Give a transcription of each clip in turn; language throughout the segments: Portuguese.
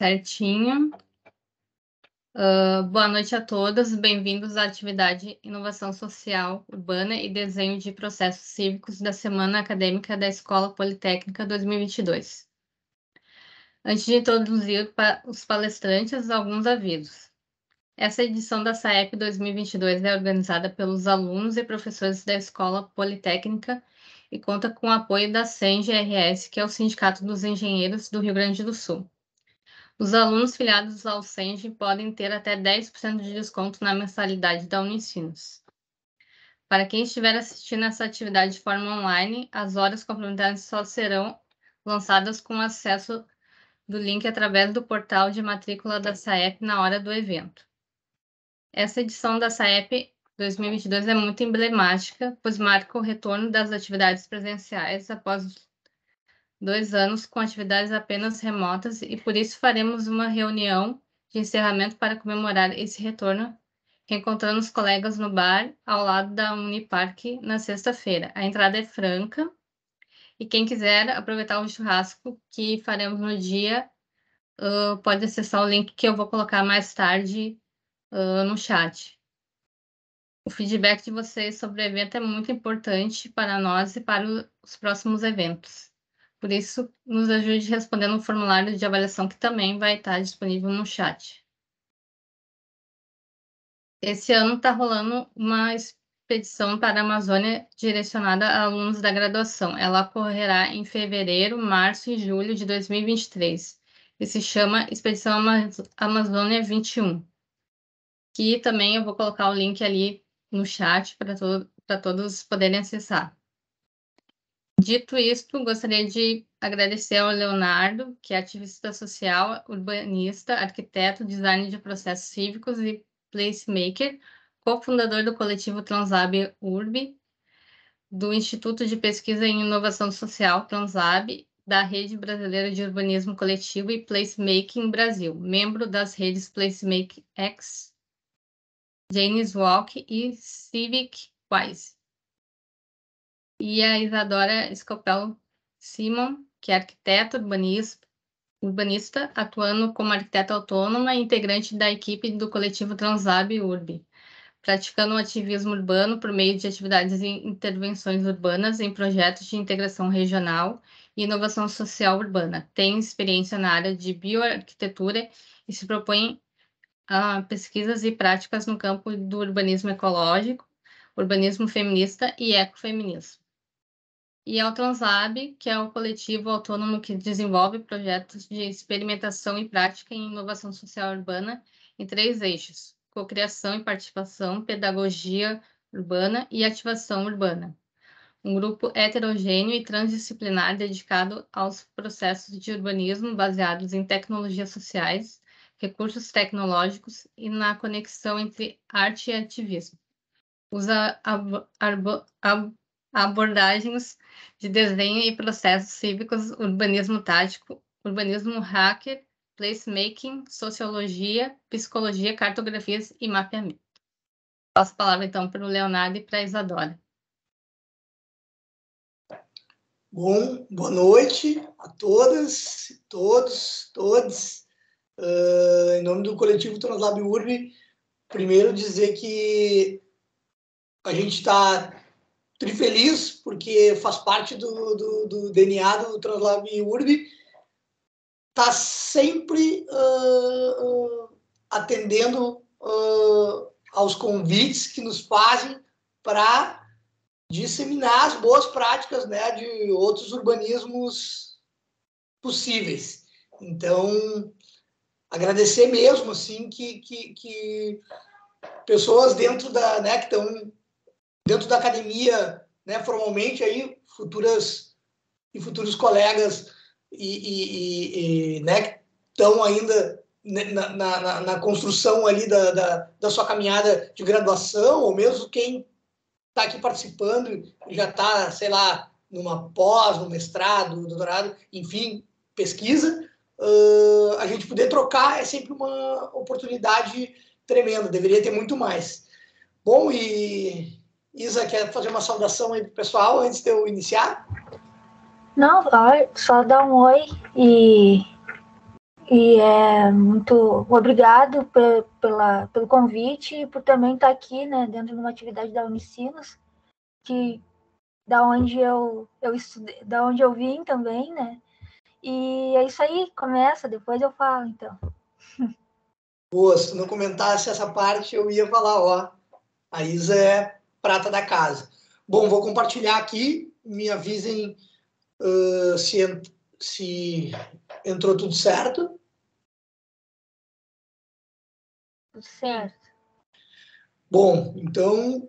Certinho. Boa noite a todos, bem-vindos à atividade Inovação Social Urbana e Desenho de Processos Cívicos da Semana Acadêmica da Escola Politécnica 2022. Antes de introduzir os palestrantes, alguns avisos. Essa edição da SAEP 2022 é organizada pelos alunos e professores da Escola Politécnica e conta com o apoio da SENGE-RS, que é o Sindicato dos Engenheiros do Rio Grande do Sul. Os alunos filiados ao SENGE podem ter até 10% de desconto na mensalidade da Unicinos. Para quem estiver assistindo essa atividade de forma online, as horas complementares só serão lançadas com acesso do link através do portal de matrícula da SAEP na hora do evento. Essa edição da SAEP 2022 é muito emblemática, pois marca o retorno das atividades presenciais após 2 anos com atividades apenas remotas e por isso faremos uma reunião de encerramento para comemorar esse retorno, reencontrando os colegas no bar ao lado da Uniparque na sexta-feira. A entrada é franca e quem quiser aproveitar o churrasco que faremos no dia, pode acessar o link que eu vou colocar mais tarde no chat. O feedback de vocês sobre o evento é muito importante para nós e para os próximos eventos. Por isso, nos ajude respondendo o formulário de avaliação que também vai estar disponível no chat. Esse ano está rolando uma expedição para a Amazônia direcionada a alunos da graduação. Ela ocorrerá em fevereiro, março e julho de 2023 e se chama Expedição Amazônia 21, que também eu vou colocar o link ali no chat para todos poderem acessar. Dito isto, gostaria de agradecer ao Leonardo, que é ativista social, urbanista, arquiteto, designer de processos cívicos e placemaker, cofundador do coletivo Translab Urb, do Instituto de Pesquisa em Inovação Social Translab, da Rede Brasileira de Urbanismo Coletivo e Placemaking Brasil, membro das redes Placemaking X, Janes Walk e Civic Wise. E a Isadora Scopel Simon, que é arquiteta urbanista, atuando como arquiteta autônoma e integrante da equipe do coletivo Translab Urb, praticando o ativismo urbano por meio de atividades e intervenções urbanas em projetos de integração regional e inovação social urbana. Tem experiência na área de bioarquitetura e se propõe a pesquisas e práticas no campo do urbanismo ecológico, urbanismo feminista e ecofeminismo. E ao Translab, que é o coletivo autônomo que desenvolve projetos de experimentação e prática em inovação social urbana em 3 eixos: cocriação e participação, pedagogia urbana e ativação urbana. Um grupo heterogêneo e transdisciplinar dedicado aos processos de urbanismo baseados em tecnologias sociais, recursos tecnológicos e na conexão entre arte e ativismo. Usa abordagens de desenho e processos cívicos, urbanismo tático, urbanismo hacker, placemaking, sociologia, psicologia, cartografias e mapeamento. Passo a palavra, então, para o Leonardo e para a Isadora. Bom, boa noite a todas, todos. Em nome do coletivo Translab Urb, primeiro dizer que a gente está trifeliz, porque faz parte do DNA do Translab Urb, está sempre atendendo aos convites que nos fazem para disseminar as boas práticas, né, de outros urbanismos possíveis. Então, agradecer mesmo, assim, que pessoas dentro da, né, que estão dentro da academia, né, formalmente aí, futuros colegas né, que estão ainda na construção ali da sua caminhada de graduação, ou mesmo quem está aqui participando e já está, sei lá, numa pós, no mestrado, no doutorado, enfim, pesquisa, a gente poder trocar é sempre uma oportunidade tremenda, deveria ter muito mais. Bom, e Isa, quer fazer uma saudação aí pro pessoal antes de eu iniciar? Não, só dar um oi E muito obrigado pelo convite e por também estar aqui, né, dentro de uma atividade da Unicinos, que da onde eu estudei, da onde eu vim também, né? E é isso aí, começa, depois eu falo, então. Boa, se tu não comentasse essa parte, eu ia falar, ó, a Isa é prata da casa. Bom, vou compartilhar aqui, me avisem se entrou tudo certo. Tudo certo. Bom, então,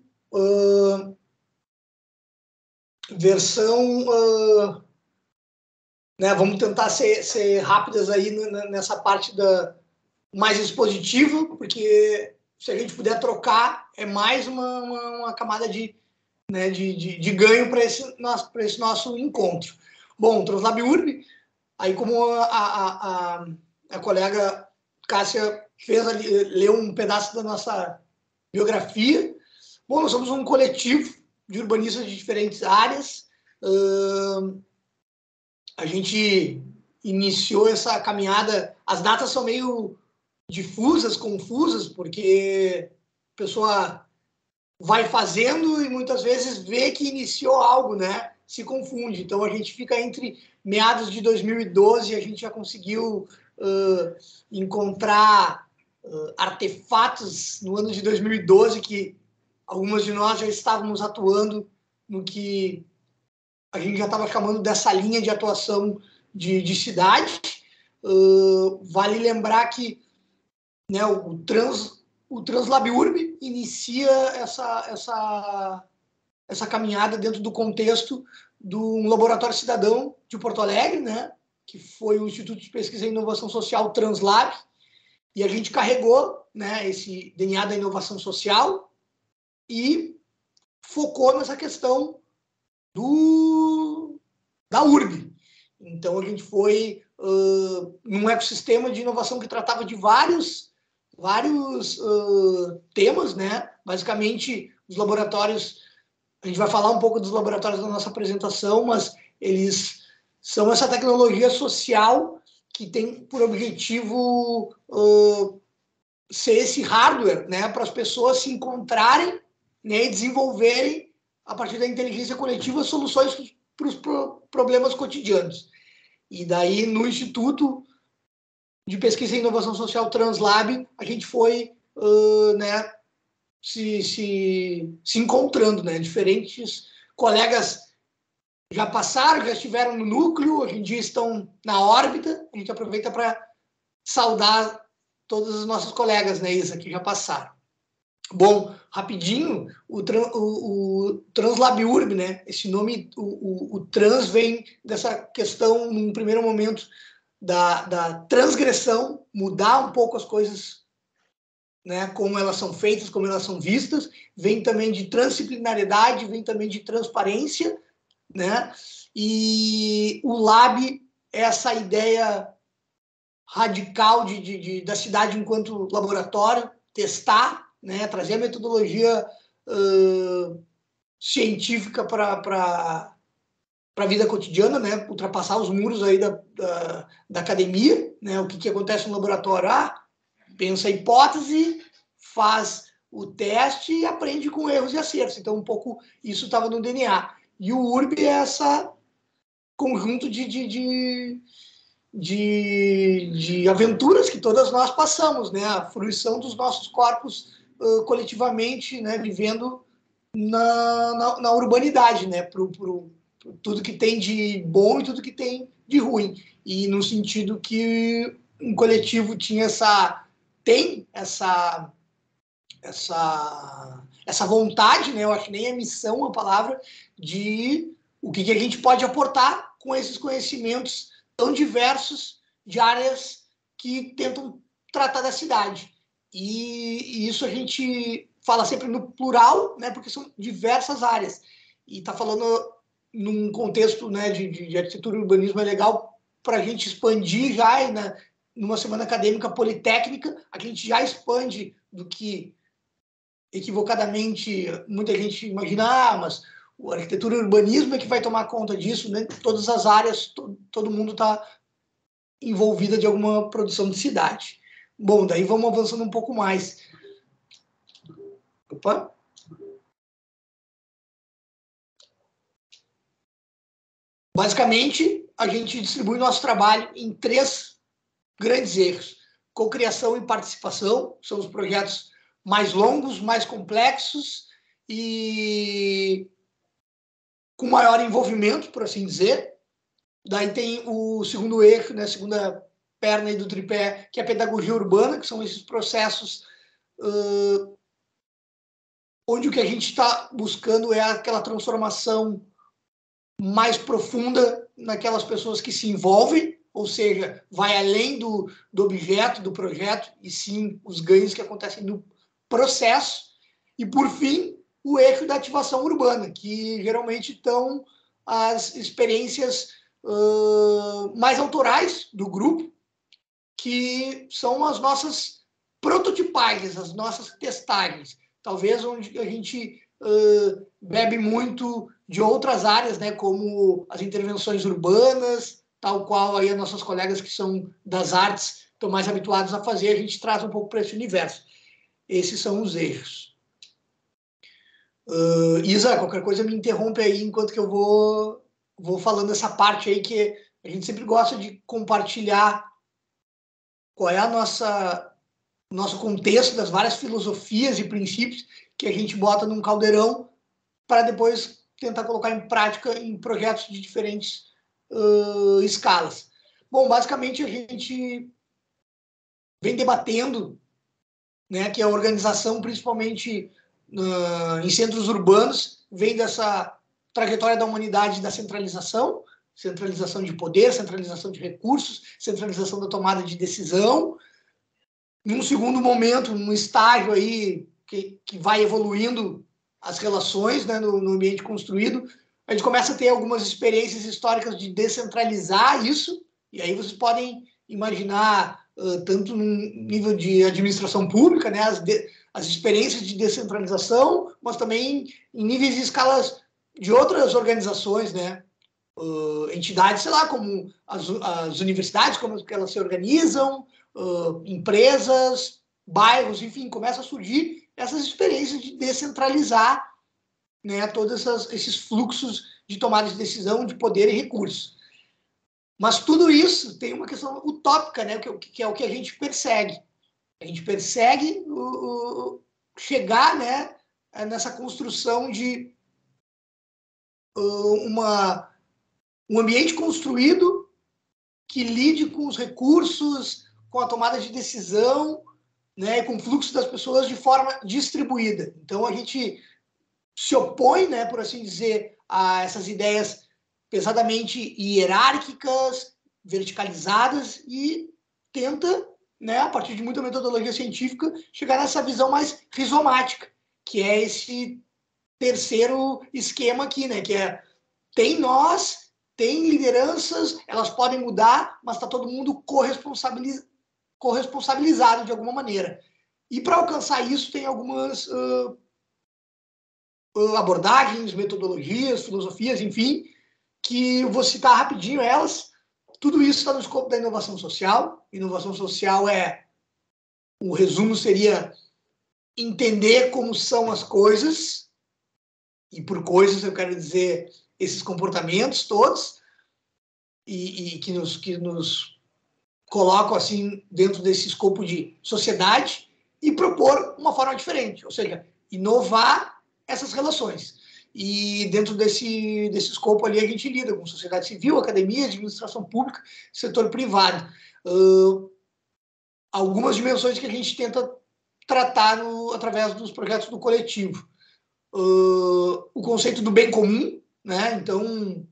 versão, né, vamos tentar ser rápidas aí nessa parte mais expositiva, porque se a gente puder trocar, é mais uma camada de ganho para esse nosso encontro. Bom, Translab Urb, aí como a colega Cássia fez ali, leu um pedaço da nossa biografia. Bom, nós somos um coletivo de urbanistas de diferentes áreas. A gente iniciou essa caminhada, as datas são meio difusas, confusas, porque a pessoa vai fazendo e muitas vezes vê que iniciou algo, né? Se confunde. Então a gente fica entre meados de 2012, a gente já conseguiu encontrar artefatos no ano de 2012 que algumas de nós já estávamos atuando no que a gente já estava chamando dessa linha de atuação de cidade. Vale lembrar que, né, o Translab Urb inicia essa caminhada dentro do contexto de um laboratório cidadão de Porto Alegre, né, que foi o Instituto de Pesquisa e Inovação Social Translab, e a gente carregou, né, esse DNA da inovação social e focou nessa questão da URB. Então, a gente foi num ecossistema de inovação que tratava de vários temas, né? Basicamente, os laboratórios, a gente vai falar um pouco dos laboratórios na nossa apresentação, mas eles são essa tecnologia social que tem por objetivo ser esse hardware, né, para as pessoas se encontrarem, né, e desenvolverem, a partir da inteligência coletiva, soluções para os problemas cotidianos. E daí, no Instituto de Pesquisa e Inovação Social Translab, a gente foi né, se encontrando, né? Diferentes colegas já passaram, já estiveram no núcleo, hoje em dia estão na órbita. A gente aproveita para saudar todos os nossos colegas, né, Isa, que já passaram. Bom, rapidinho, o Translab Urb, né? Esse nome, o trans vem dessa questão, num primeiro momento, da transgressão, mudar um pouco as coisas, né? Como elas são feitas, como elas são vistas. Vem também de transdisciplinariedade, vem também de transparência, né? E o Lab é essa ideia radical da cidade enquanto laboratório, testar, né, trazer a metodologia científica para a vida cotidiana, né, ultrapassar os muros aí da academia, né, o que acontece no laboratório? Pensa a hipótese, faz o teste e aprende com erros e acertos. Então, um pouco isso estava no DNA. E o URB é essa conjunto de aventuras que todas nós passamos, né? A fruição dos nossos corpos coletivamente, né? Vivendo na urbanidade, né? Pro tudo que tem de bom e tudo que tem de ruim. E no sentido que um coletivo tem essa vontade, né? Eu acho que nem a missão a palavra, de o que a gente pode aportar com esses conhecimentos tão diversos de áreas que tentam tratar da cidade. E isso a gente fala sempre no plural, né, porque são diversas áreas. E está falando num contexto, né, de arquitetura e urbanismo, é legal para a gente expandir já, né, numa semana acadêmica politécnica, a gente já expande do que equivocadamente muita gente imagina, mas a arquitetura e o urbanismo é que vai tomar conta disso, né? Todas as áreas, todo mundo está envolvida de alguma produção de cidade. Bom, daí vamos avançando um pouco mais. Opa! Basicamente, a gente distribui nosso trabalho em 3 grandes eixos. Cocriação e participação, são os projetos mais longos, mais complexos e com maior envolvimento, por assim dizer. Daí tem o segundo eixo, né, a segunda perna aí do tripé, que é a pedagogia urbana, que são esses processos onde o que a gente está buscando é aquela transformação mais profunda naquelas pessoas que se envolvem, ou seja, vai além do objeto, do projeto, e sim os ganhos que acontecem no processo. E, por fim, o eixo da ativação urbana, que geralmente estão as experiências mais autorais do grupo, que são as nossas prototipagens, as nossas testagens. Talvez onde a gente bebe muito de outras áreas, né, como as intervenções urbanas, tal qual aí as nossas colegas que são das artes estão mais habituados a fazer, a gente traz um pouco para esse universo. Esses são os eixos. Isa, qualquer coisa me interrompe aí enquanto que eu vou falando essa parte aí que a gente sempre gosta de compartilhar qual é a nosso contexto das várias filosofias e princípios que a gente bota num caldeirão para depois tentar colocar em prática em projetos de diferentes escalas. Bom, basicamente a gente vem debatendo, né, que a organização, principalmente em centros urbanos, vem dessa trajetória da humanidade da centralização de poder, centralização de recursos, centralização da tomada de decisão. Num segundo momento, num estágio aí que vai evoluindo as relações, né, no ambiente construído, a gente começa a ter algumas experiências históricas de descentralizar isso, e aí vocês podem imaginar, tanto no nível de administração pública, né, as experiências de descentralização, mas também em níveis e escalas de outras organizações, né, entidades, sei lá, como as universidades, como elas se organizam, empresas, bairros, enfim, começa a surgir essas experiências de descentralizar, né, todos esses fluxos de tomada de decisão, de poder e recursos. Mas tudo isso tem uma questão utópica, né, que é o que a gente persegue. A gente persegue chegar, né, nessa construção de um ambiente construído que lide com os recursos, com a tomada de decisão, né, com o fluxo das pessoas de forma distribuída. Então, a gente se opõe, né, por assim dizer, a essas ideias pesadamente hierárquicas, verticalizadas, e tenta, né, a partir de muita metodologia científica, chegar nessa visão mais rizomática, que é esse terceiro esquema aqui, né, que é tem nós, tem lideranças, elas podem mudar, mas está todo mundo corresponsabilizado de alguma maneira. E para alcançar isso tem algumas abordagens, metodologias, filosofias, enfim, que eu vou citar rapidinho elas. Tudo isso está no escopo da inovação social. Inovação social o resumo seria entender como são as coisas, e por coisas eu quero dizer esses comportamentos todos, e que nos colocam assim dentro desse escopo de sociedade e propor uma forma diferente, ou seja, inovar essas relações. E dentro desse escopo ali a gente lida com sociedade civil, academia, administração pública, setor privado. Algumas dimensões que a gente tenta tratar através dos projetos do coletivo. O conceito do bem comum, né? Então,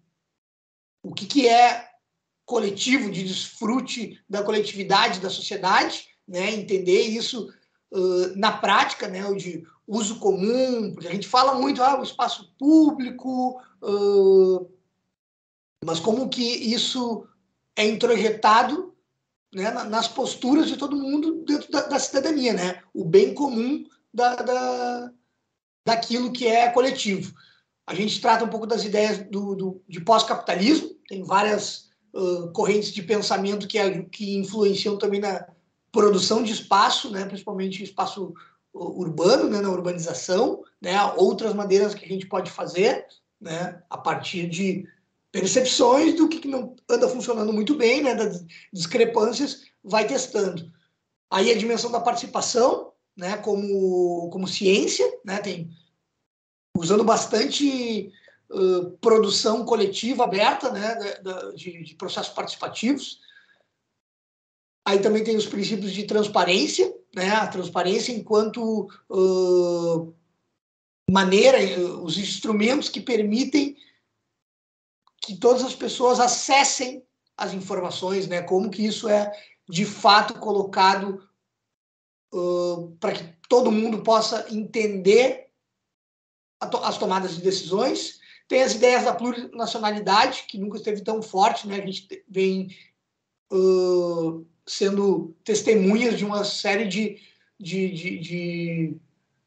o que é coletivo, de desfrute da coletividade da sociedade, né? Entender isso na prática, né? O de uso comum, porque a gente fala muito o espaço público, mas como que isso é introjetado, né, nas posturas de todo mundo dentro da cidadania, né? O bem comum daquilo que é coletivo. A gente trata um pouco das ideias de pós-capitalismo, tem várias correntes de pensamento que influenciam também na produção de espaço, né, principalmente espaço urbano, né, na urbanização, né, outras maneiras que a gente pode fazer, né, a partir de percepções do que não anda funcionando muito bem, né, das discrepâncias, vai testando. Aí a dimensão da participação, né, como ciência, né, usando bastante produção coletiva aberta, né, de processos participativos. Aí também tem os princípios de transparência, né, a transparência enquanto maneira, os instrumentos que permitem que todas as pessoas acessem as informações, né, como que isso é de fato colocado para que todo mundo possa entender as tomadas de decisões. Tem as ideias da plurinacionalidade, que nunca esteve tão forte, né? A gente vem sendo testemunhas de uma série de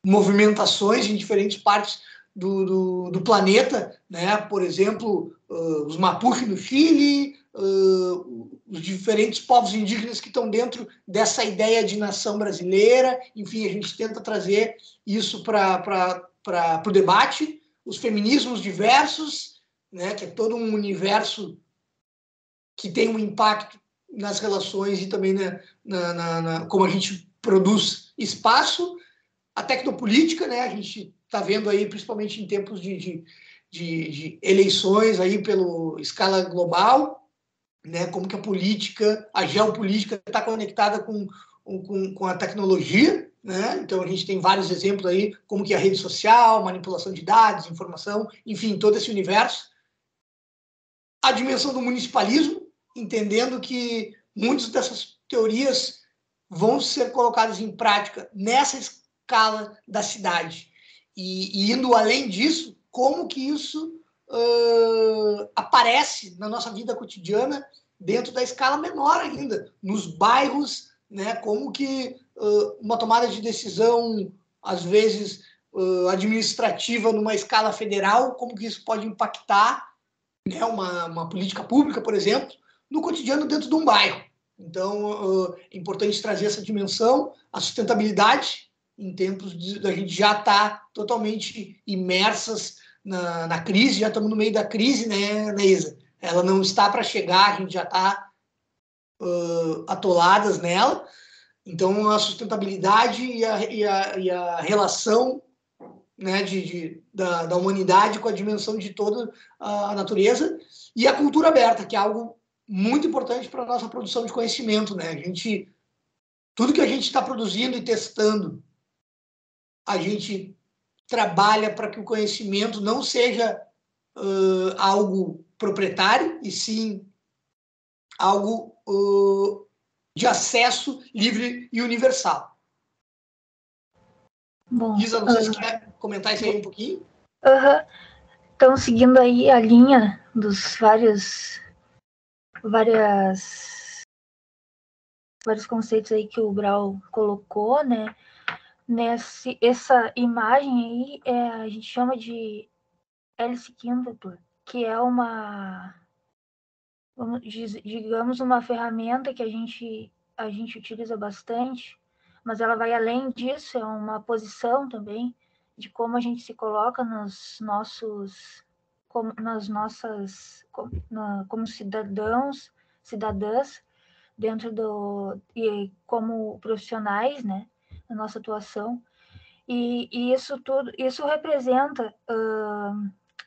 movimentações em diferentes partes do planeta, né? Por exemplo, os Mapuche no Chile, os diferentes povos indígenas que estão dentro dessa ideia de nação brasileira. Enfim, a gente tenta trazer isso para o debate. Os feminismos diversos, né? Que é todo um universo que tem um impacto nas relações e também como a gente produz espaço. A tecnopolítica, né? A gente está vendo aí, principalmente em tempos de eleições aí pela escala global, né? Como que a política, a geopolítica está conectada com a tecnologia, né? Então a gente tem vários exemplos aí, como que a rede social, manipulação de dados, informação, enfim, todo esse universo. A dimensão do municipalismo, entendendo que muitas dessas teorias vão ser colocadas em prática nessa escala da cidade. E indo além disso, como que isso aparece na nossa vida cotidiana dentro da escala menor ainda, nos bairros, né? Como que uma tomada de decisão, às vezes administrativa numa escala federal, como que isso pode impactar, né, uma política pública, por exemplo, no cotidiano dentro de um bairro. Então, é importante trazer essa dimensão, a sustentabilidade, em tempos da gente já estar totalmente imersas na crise, já estamos no meio da crise, né, Isa? Ela não está para chegar, a gente já está atoladas nela. Então, a sustentabilidade e a relação, né, da humanidade com a dimensão de toda a natureza, e a cultura aberta, que é algo muito importante para a nossa produção de conhecimento, né? Tudo que a gente está produzindo e testando, a gente trabalha para que o conhecimento não seja algo proprietário, e sim algo de acesso livre e universal. Bom, Isa, não sei se quer comentar isso aí um pouquinho. Então, seguindo aí a linha dos vários conceitos aí que o Brau colocou, né? Essa imagem aí a gente chama de Alice Kindle, que é digamos, uma ferramenta que a gente utiliza bastante, mas ela vai além disso, é uma posição também de como a gente se coloca como cidadãs, dentro e como profissionais, né, na nossa atuação. E isso representa,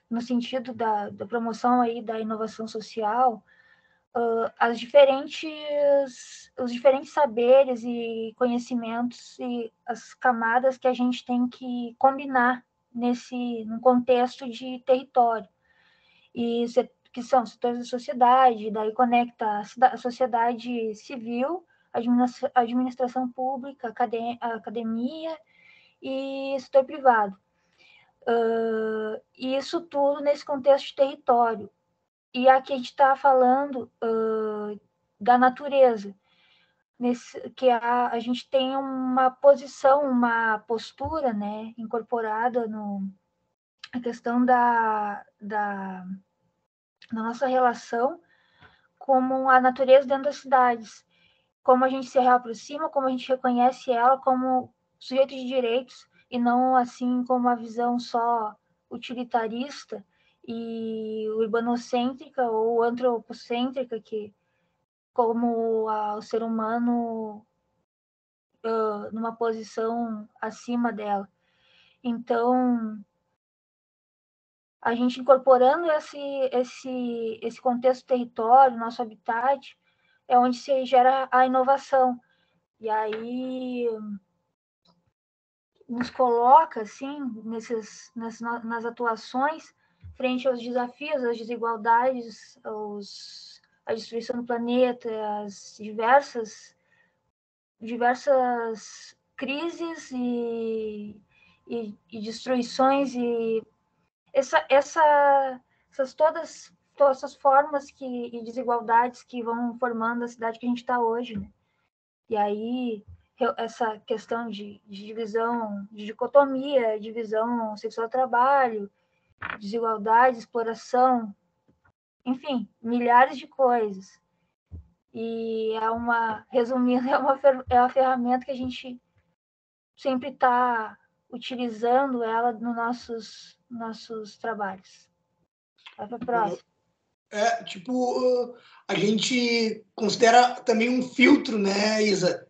no sentido da promoção aí da inovação social, os diferentes saberes e conhecimentos e as camadas que a gente tem que combinar num contexto de território. E que são setores da sociedade, daí conecta a sociedade civil, a administração pública, a academia e setor privado. E isso tudo nesse contexto de território. E aqui a gente está falando da natureza, que a gente tem uma posição, uma postura, né, incorporada na questão da nossa relação como a natureza dentro das cidades, como a gente se reaproxima, como a gente reconhece ela como sujeito de direitos e não assim como uma visão só utilitarista e urbanocêntrica ou antropocêntrica, que como o ser humano numa posição acima dela. Então, a gente incorporando esse contexto território, nosso habitat, é onde se gera a inovação. E aí nos coloca, assim, nas atuações, frente aos desafios, às desigualdades, à destruição do planeta, às diversas crises e destruições, e todas essas formas e desigualdades que vão formando a cidade que a gente está hoje, né? E aí essa questão de divisão, de dicotomia, divisão sexual do trabalho, desigualdade, exploração, enfim, milhares de coisas. E resumindo, é uma ferramenta que a gente sempre está utilizando ela nos nossos trabalhos. Vai para a próxima. A gente considera também um filtro, né, Isa?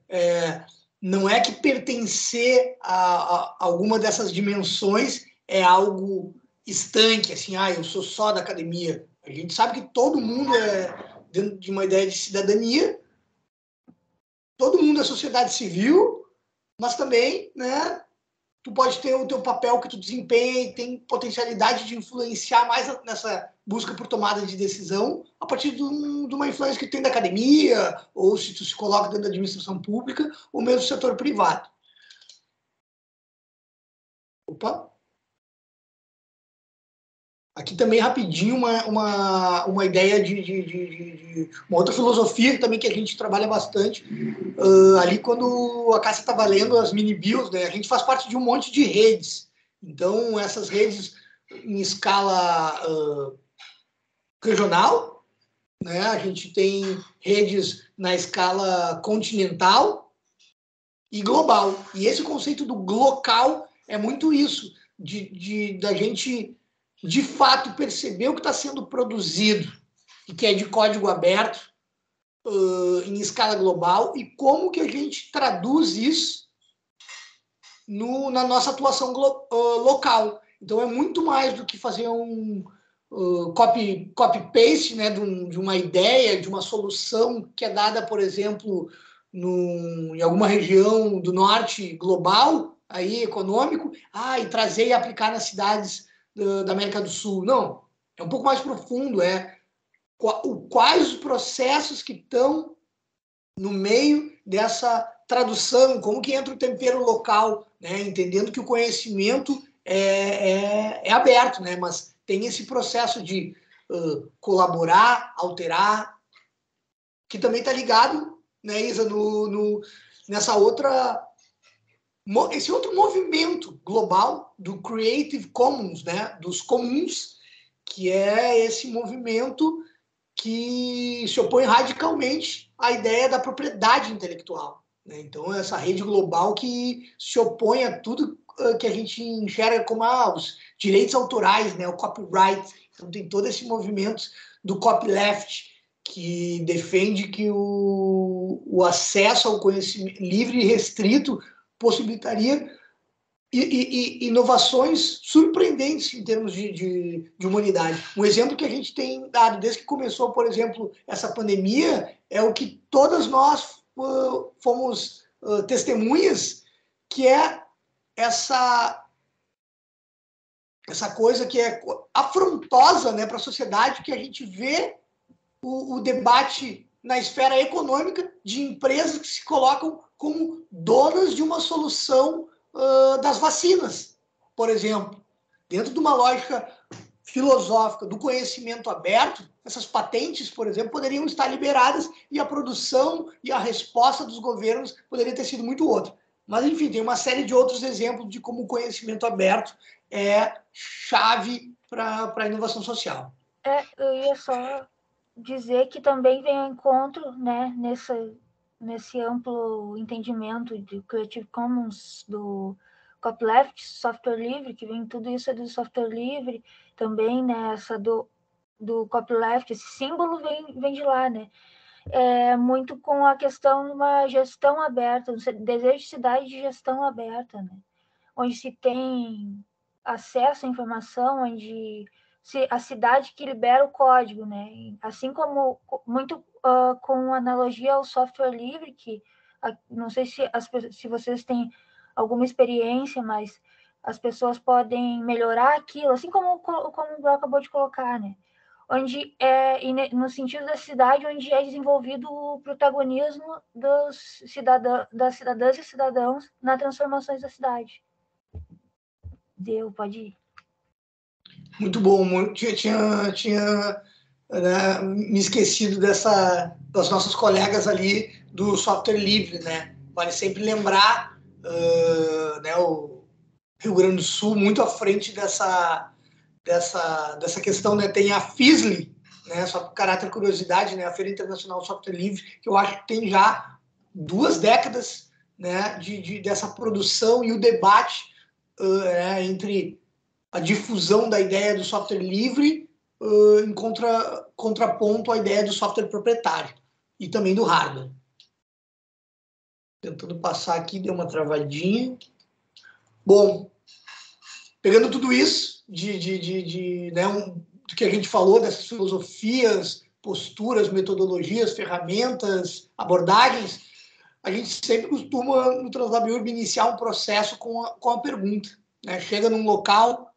Não é que pertencer a alguma dessas dimensões é algo estanque, assim, eu sou só da academia. A gente sabe que todo mundo é dentro de uma ideia de cidadania, todo mundo é sociedade civil, mas também, né, tu pode ter o teu papel que tu desempenha e tem potencialidade de influenciar mais nessa busca por tomada de decisão a partir de uma influência que tem da academia, ou se tu se coloca dentro da administração pública, ou mesmo do setor privado. Opa! Aqui também, rapidinho, uma ideia de uma outra filosofia também que a gente trabalha bastante. Ali, quando a Cássia estava lendo as mini-bios, né, a gente faz parte de um monte de redes. Então, essas redes em escala regional, né, a gente tem redes na escala continental e global. E esse conceito do glocal é muito isso, da gente de fato perceber o que está sendo produzido e que é de código aberto em escala global e como que a gente traduz isso na nossa atuação local. Então é muito mais do que fazer um copy-paste, né, de uma ideia, de uma solução que é dada, por exemplo, em alguma região do norte global, aí econômico, e trazer e aplicar nas cidades da América do Sul. Não, é um pouco mais profundo, quais os processos que estão no meio dessa tradução, como que entra o tempero local, né? Entendendo que o conhecimento é aberto, né? Mas tem esse processo de colaborar, alterar, que também está ligado, né, Isa, esse outro movimento global do Creative Commons, né, dos comuns, que é esse movimento que se opõe radicalmente à ideia da propriedade intelectual, né? Então, essa rede global que se opõe a tudo que a gente enxerga como os direitos autorais, né, o copyright. Então, tem todo esse movimento do copyleft, que defende que o acesso ao conhecimento livre e restrito possibilitaria inovações surpreendentes em termos de humanidade. Um exemplo que a gente tem dado desde que começou, por exemplo, essa pandemia, é o que todas nós fomos testemunhas, que é essa coisa que é afrontosa, né, para a sociedade, que a gente vê o debate na esfera econômica de empresas que se colocam como donas de uma solução das vacinas, por exemplo. Dentro de uma lógica filosófica do conhecimento aberto, essas patentes, por exemplo, poderiam estar liberadas e a produção e a resposta dos governos poderia ter sido muito outra. Mas, enfim, tem uma série de outros exemplos de como o conhecimento aberto é chave para a inovação social. Eu ia só dizer que também vem ao encontro, né, nesse amplo entendimento de Creative Commons do copyleft, software livre, que vem tudo isso é do software livre, também, né, essa do copyleft, esse símbolo vem de lá, né, muito com a questão de uma gestão aberta, um desejo de cidade de gestão aberta, né, onde se tem acesso à informação, onde a cidade que libera o código, né? Assim como muito com analogia ao software livre, que não sei se vocês têm alguma experiência, mas as pessoas podem melhorar aquilo, assim como o Bruno acabou de colocar, né? Onde no sentido da cidade, onde é desenvolvido o protagonismo das cidadãs e cidadãos nas transformações da cidade. Pode ir. Muito bom. Tinha né, me esquecido das nossas colegas ali do software livre, né? Vale sempre lembrar, né, o Rio Grande do Sul muito à frente dessa questão, né? Tem a FISLI, né? Só por caráter curiosidade, né? A Feira Internacional do Software Livre, que eu acho que tem já 2 décadas, né? Dessa produção e o debate entre a difusão da ideia do software livre em contraponto à ideia do software proprietário e também do hardware. Tentando passar aqui, deu uma travadinha. Bom, pegando tudo isso né, do que a gente falou, dessas filosofias, posturas, metodologias, ferramentas, abordagens, a gente sempre costuma, no Translab Urb, iniciar um processo com a pergunta. Né? Chega num local,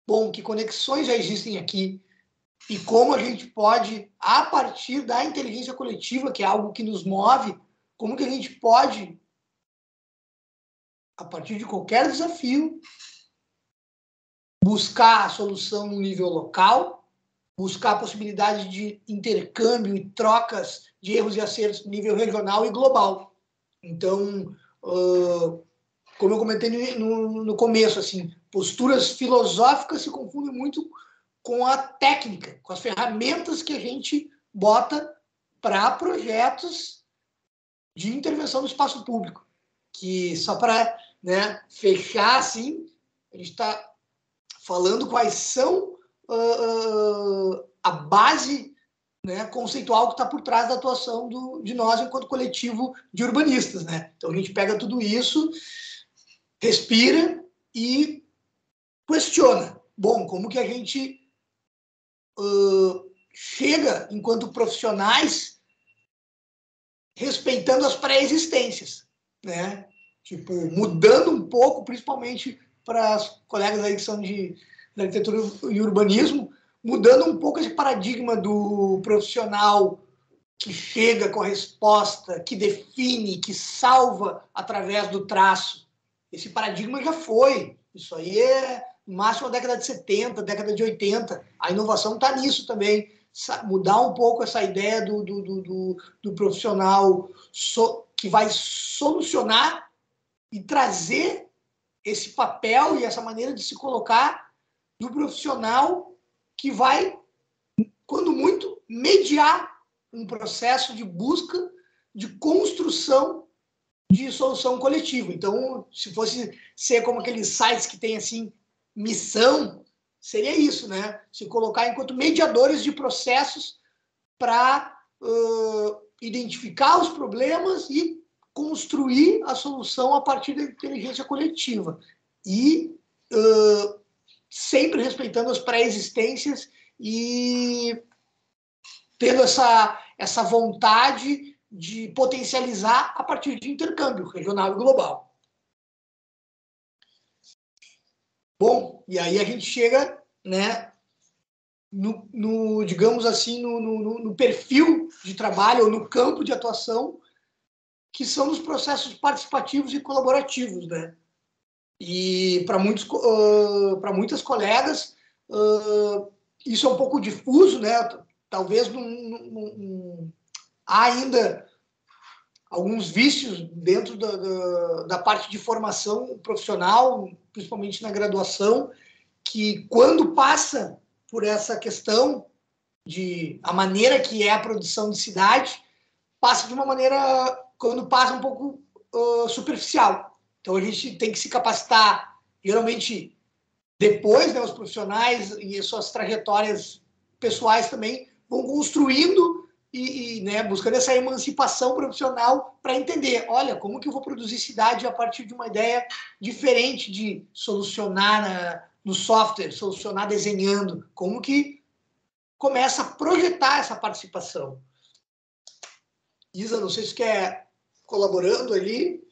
bom, que conexões já existem aqui? E como a gente pode, a partir da inteligência coletiva, que é algo que nos move, como que a gente pode, a partir de qualquer desafio, buscar a solução no nível local, buscar a possibilidade de intercâmbio e trocas de erros e acertos no nível regional e global. Então, como eu comentei no começo, assim, posturas filosóficas se confundem muito com a técnica, com as ferramentas que a gente bota para projetos de intervenção no espaço público. Que só para, né, fechar, assim, a gente está falando quais são a base, né, conceitual que está por trás da atuação de nós enquanto coletivo de urbanistas. Né? Então a gente pega tudo isso, respira e questiona. Bom, como que a gente chega, enquanto profissionais, respeitando as pré-existências, né? Tipo, mudando um pouco, principalmente para as colegas aí que são de arquitetura e urbanismo, mudando um pouco esse paradigma do profissional que chega com a resposta, que define, que salva através do traço. Esse paradigma já foi. Isso aí é no máximo a década de 70, década de 80. A inovação está nisso também. Mudar um pouco essa ideia do profissional que vai solucionar e trazer esse papel e essa maneira de se colocar do profissional que vai, quando muito, mediar um processo de busca, de construção de solução coletiva. Então, se fosse ser como aqueles sites que tem assim missão, seria isso, né? Se colocar enquanto mediadores de processos para identificar os problemas e construir a solução a partir da inteligência coletiva. E sempre respeitando as pré-existências e tendo essa vontade de potencializar a partir de intercâmbio regional e global. Bom, e aí a gente chega, né, digamos assim, no perfil de trabalho ou no campo de atuação, que são os processos participativos e colaborativos, né? E para muitas colegas, isso é um pouco difuso, né? Talvez há ainda alguns vícios dentro da parte de formação profissional, principalmente na graduação, que quando passa por essa questão a maneira que é a produção de cidade, passa de uma maneira, quando passa um pouco superficial. Então a gente tem que se capacitar, geralmente depois, né, os profissionais e suas trajetórias pessoais também vão construindo né, buscando essa emancipação profissional para entender, olha, como que eu vou produzir cidade a partir de uma ideia diferente de solucionar no software, solucionar desenhando, como que começa a projetar essa participação. Isa, não sei se quer colaborando ali.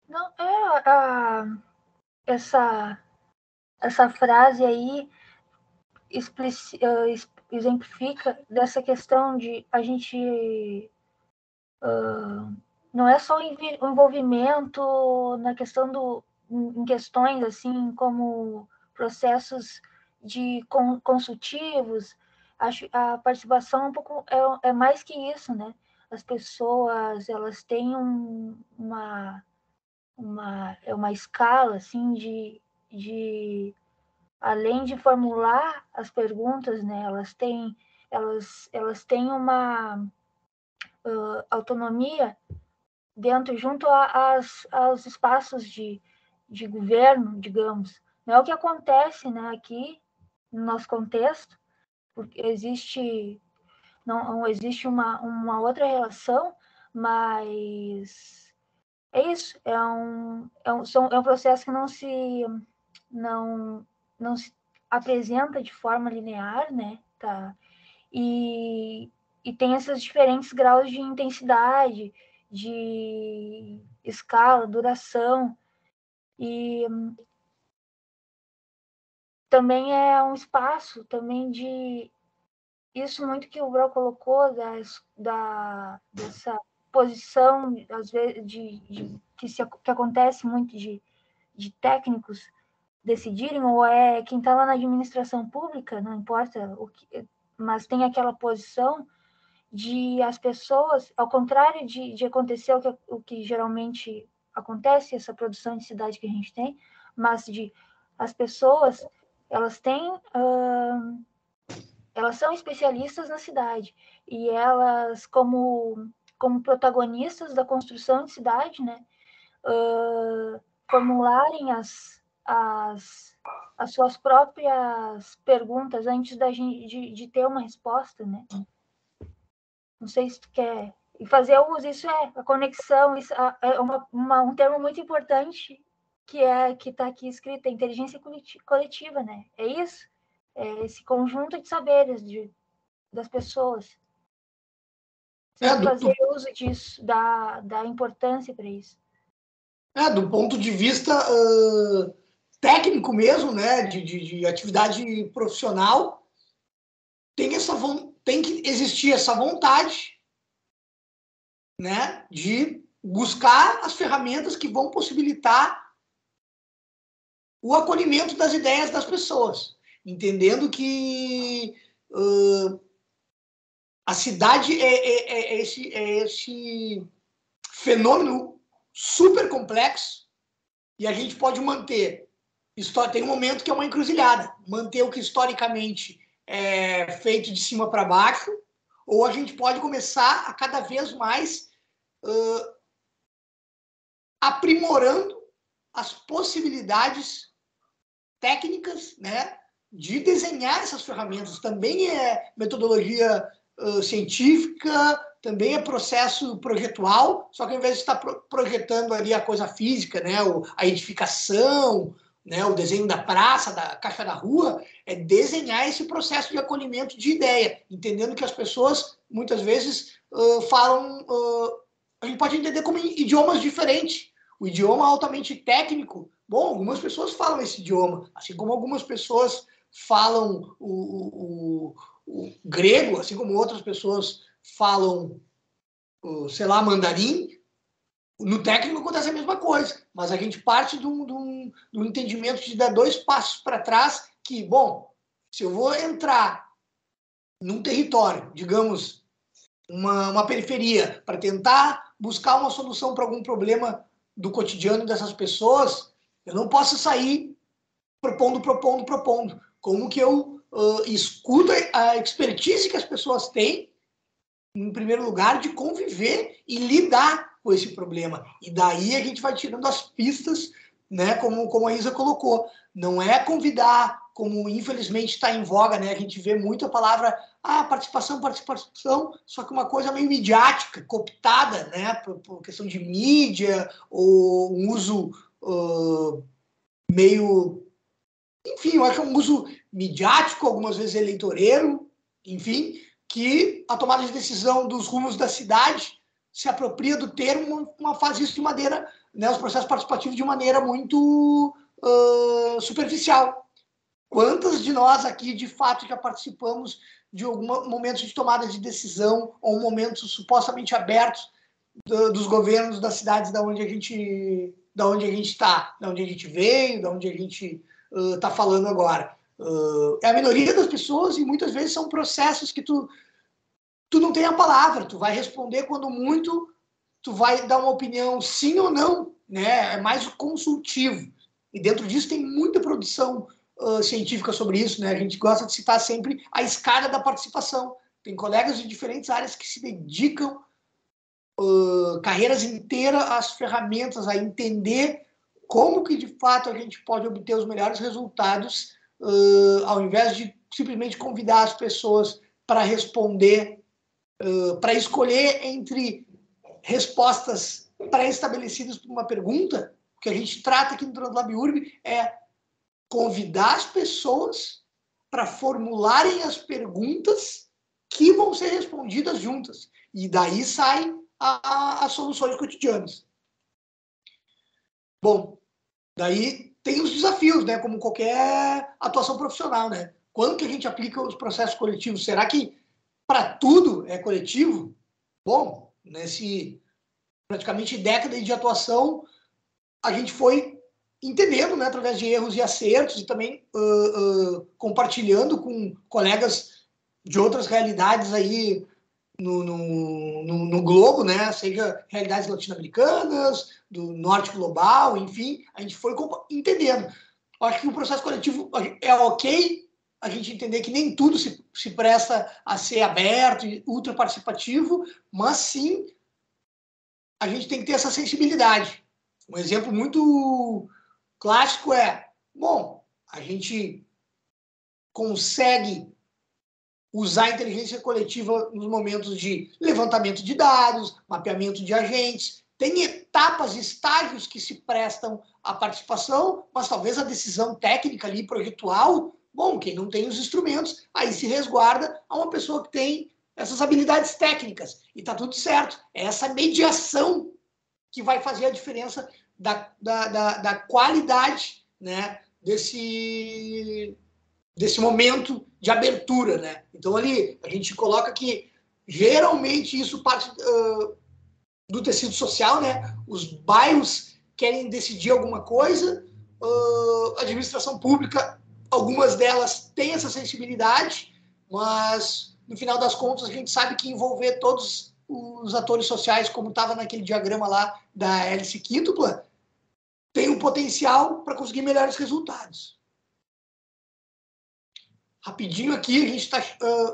Não, essa frase aí exemplifica dessa questão de a gente não é só o envolvimento na questão em questões assim como processos de consultivos. Acho a participação um pouco é mais que isso, né? As pessoas elas têm uma escala assim de além de formular as perguntas, né, elas têm uma autonomia junto aos espaços de governo, digamos. Não é o que acontece, né, aqui no nosso contexto, porque não existe uma outra relação, mas é isso, é um processo que não se apresenta de forma linear, né? Tá? E tem esses diferentes graus de intensidade, de escala, duração, e também é um espaço também de isso muito que o Brau colocou dessa posição às vezes que acontece muito de técnicos decidirem, ou é quem está lá na administração pública, não importa o que, mas tem aquela posição de as pessoas, ao contrário de acontecer o que geralmente acontece, essa produção de cidade que a gente tem, mas de as pessoas, elas têm, elas são especialistas na cidade, e elas, como protagonistas da construção de cidade, né, formularem as suas próprias perguntas antes de ter uma resposta, né? Não sei se tu quer. E fazer uso, isso é a conexão, isso é um termo muito importante que está aqui escrito, a inteligência coletiva, né? É isso? É esse conjunto de saberes das pessoas. Fazer uso disso, da importância para isso. Do ponto de vista técnico mesmo, né, de atividade profissional, tem que existir essa vontade, né, de buscar as ferramentas que vão possibilitar o acolhimento das ideias das pessoas, entendendo que a cidade é esse fenômeno super complexo e a gente pode manter. Tem um momento que é uma encruzilhada. Manter o que historicamente é feito de cima para baixo, ou a gente pode começar a cada vez mais aprimorando as possibilidades técnicas, né, de desenhar essas ferramentas. Também é metodologia científica, também é processo projetual, só que ao invés de estar projetando ali a coisa física, né, a edificação, né, o desenho da praça, da caixa da rua, é desenhar esse processo de acolhimento de ideia, entendendo que as pessoas, muitas vezes, falam... a gente pode entender como idiomas diferentes. O idioma altamente técnico, bom, algumas pessoas falam esse idioma, assim como algumas pessoas falam o grego, assim como outras pessoas falam, sei lá, mandarim. No técnico acontece a mesma coisa, mas a gente parte de um entendimento de dar 2 passos para trás, que, bom, se eu vou entrar num território, digamos, uma periferia, para tentar buscar uma solução para algum problema do cotidiano dessas pessoas, eu não posso sair propondo. Como que eu escuto a expertise que as pessoas têm, em primeiro lugar, de conviver e lidar com esse problema. E daí a gente vai tirando as pistas, né, como a Isa colocou. Não é convidar, como infelizmente está em voga, né? A gente vê muito a palavra participação, só que uma coisa meio midiática, cooptada, né, por questão de mídia, ou um uso meio... Enfim, eu acho um uso midiático, algumas vezes eleitoreiro, enfim, que a tomada de decisão dos rumos da cidade se apropria do termo, faz isso de maneira, né, os processos participativos de maneira muito superficial. Quantas de nós aqui, de fato, já participamos de algum momento de tomada de decisão ou momentos supostamente abertos dos governos das cidades da onde a gente está, da onde a gente veio, da onde a gente está falando agora. É a minoria das pessoas e muitas vezes são processos que tu não tem a palavra, tu vai responder quando muito, tu vai dar uma opinião sim ou não, né? É mais consultivo. E dentro disso tem muita produção científica sobre isso, né? A gente gosta de citar sempre a escada da participação. Tem colegas de diferentes áreas que se dedicam carreiras inteiras às ferramentas, a entender como que de fato a gente pode obter os melhores resultados, ao invés de simplesmente convidar as pessoas para responder, para escolher entre respostas pré-estabelecidas para uma pergunta. O que a gente trata aqui no Translab Urb é convidar as pessoas para formularem as perguntas que vão ser respondidas juntas. E daí saem as soluções cotidianas. Bom, daí tem os desafios, né? Como qualquer atuação profissional, né? Quando que a gente aplica os processos coletivos? Será que para tudo é coletivo? Bom, nesse praticamente década de atuação, a gente foi entendendo, né, através de erros e acertos, e também compartilhando com colegas de outras realidades aí no globo, né, seja realidades latino-americanas, do norte global, enfim, a gente foi entendendo. Acho que o processo coletivo é ok a gente entender que nem tudo se presta a ser aberto e ultra participativo, mas sim a gente tem que ter essa sensibilidade. Um exemplo muito clássico é, bom, a gente consegue usar a inteligência coletiva nos momentos de levantamento de dados, mapeamento de agentes. Tem etapas, estágios que se prestam à participação, mas talvez a decisão técnica ali, projetual, bom, quem não tem os instrumentos, aí se resguarda a uma pessoa que tem essas habilidades técnicas. E está tudo certo. É essa mediação que vai fazer a diferença da qualidade, né, desse momento de abertura, né? Então, ali, a gente coloca que, geralmente, isso parte do tecido social, né? Os bairros querem decidir alguma coisa, a administração pública, algumas delas têm essa sensibilidade, mas, no final das contas, a gente sabe que envolver todos os atores sociais, como estava naquele diagrama lá da hélice quíntupla, tem um potencial para conseguir melhores resultados. Rapidinho aqui, a gente está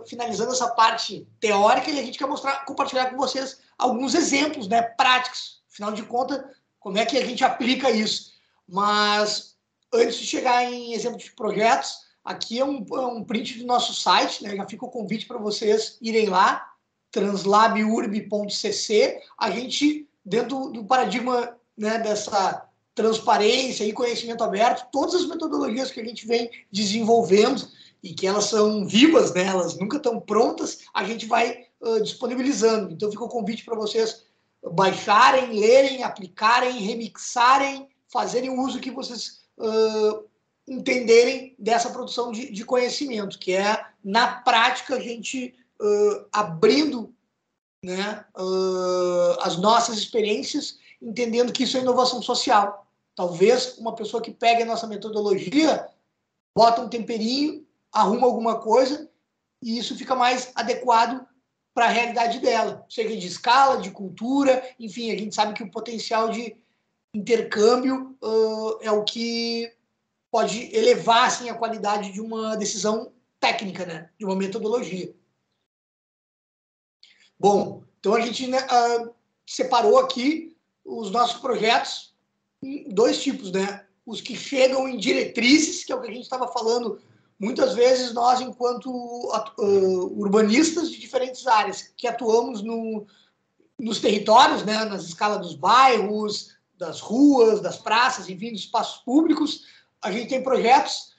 finalizando essa parte teórica e a gente quer compartilhar com vocês alguns exemplos, né, práticos. Afinal de contas, como é que a gente aplica isso? Mas, antes de chegar em exemplos de projetos, aqui é um print do nosso site, né, já fica o convite para vocês irem lá, translaburb.cc. A gente, dentro do paradigma, né, dessa transparência e conhecimento aberto, todas as metodologias que a gente vem desenvolvendo e que elas são vivas, né? Elas nunca estão prontas, a gente vai disponibilizando. Então fica o convite para vocês baixarem, lerem, aplicarem, remixarem, fazerem o uso que vocês entenderem dessa produção de conhecimento, que é, na prática, a gente abrindo, né, as nossas experiências, entendendo que isso é inovação social. Talvez uma pessoa que pegue a nossa metodologia, bota um temperinho, arruma alguma coisa e isso fica mais adequado para a realidade dela, seja de escala, de cultura, enfim, a gente sabe que o potencial de intercâmbio é o que pode elevar assim, a qualidade de uma decisão técnica, né? De uma metodologia. Bom, então a gente, né, separou aqui os nossos projetos em 2 tipos, né? Os que chegam em diretrizes, que é o que a gente estava falando, muitas vezes nós, enquanto urbanistas de diferentes áreas, que atuamos nos territórios, né, nas escalas dos bairros, das ruas, das praças, enfim, dos espaços públicos, a gente tem projetos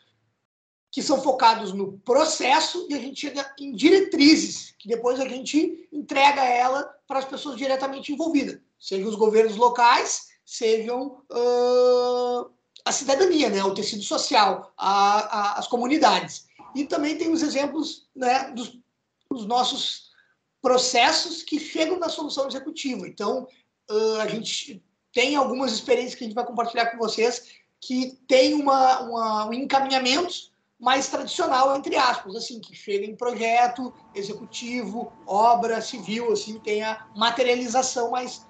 que são focados no processo e a gente chega em diretrizes, que depois a gente entrega ela para as pessoas diretamente envolvidas, sejam os governos locais, sejam a cidadania, né, o tecido social, as comunidades. E também tem os exemplos, né, dos nossos processos que chegam na solução executiva. Então, a gente tem algumas experiências que a gente vai compartilhar com vocês que tem um encaminhamento mais tradicional, entre aspas, assim, que chega em projeto, executivo, obra, civil, assim, tem a materialização mais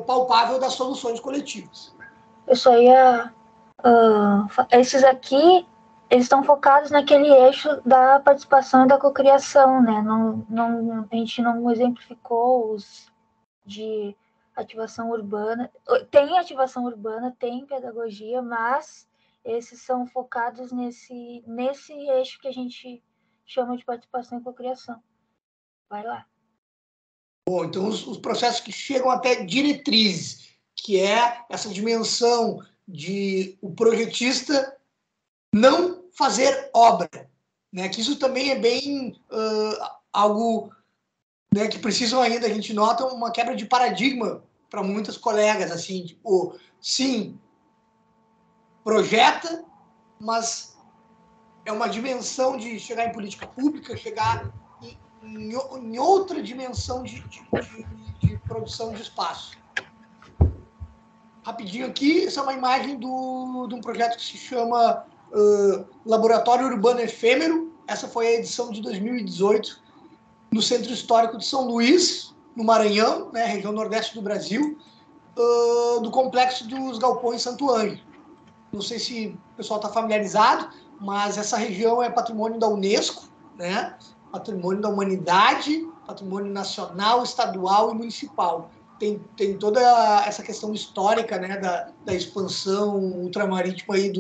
palpável das soluções coletivas. Eu só ia... esses aqui, eles estão focados naquele eixo da participação e da cocriação, né? A gente não exemplificou os de ativação urbana. Tem ativação urbana, tem pedagogia, mas esses são focados nesse eixo que a gente chama de participação e cocriação. Vai lá. Bom, então os processos que chegam até diretrizes, que é essa dimensão de o projetista não fazer obra, né? Que isso também é bem algo, né, que precisam ainda, a gente nota uma quebra de paradigma para muitas colegas, assim, tipo, sim, projeta, mas é uma dimensão de chegar em política pública, chegar em outra dimensão de produção de espaço. Rapidinho aqui, essa é uma imagem de um projeto que se chama Laboratório Urbano Efêmero. Essa foi a edição de 2018, no Centro Histórico de São Luís, no Maranhão, né, região nordeste do Brasil, do Complexo dos Galpões Santo Ângelo. Não sei se o pessoal está familiarizado, mas essa região é patrimônio da Unesco, né, patrimônio da humanidade, patrimônio nacional, estadual e municipal. Tem toda essa questão histórica, né, da expansão ultramarítima aí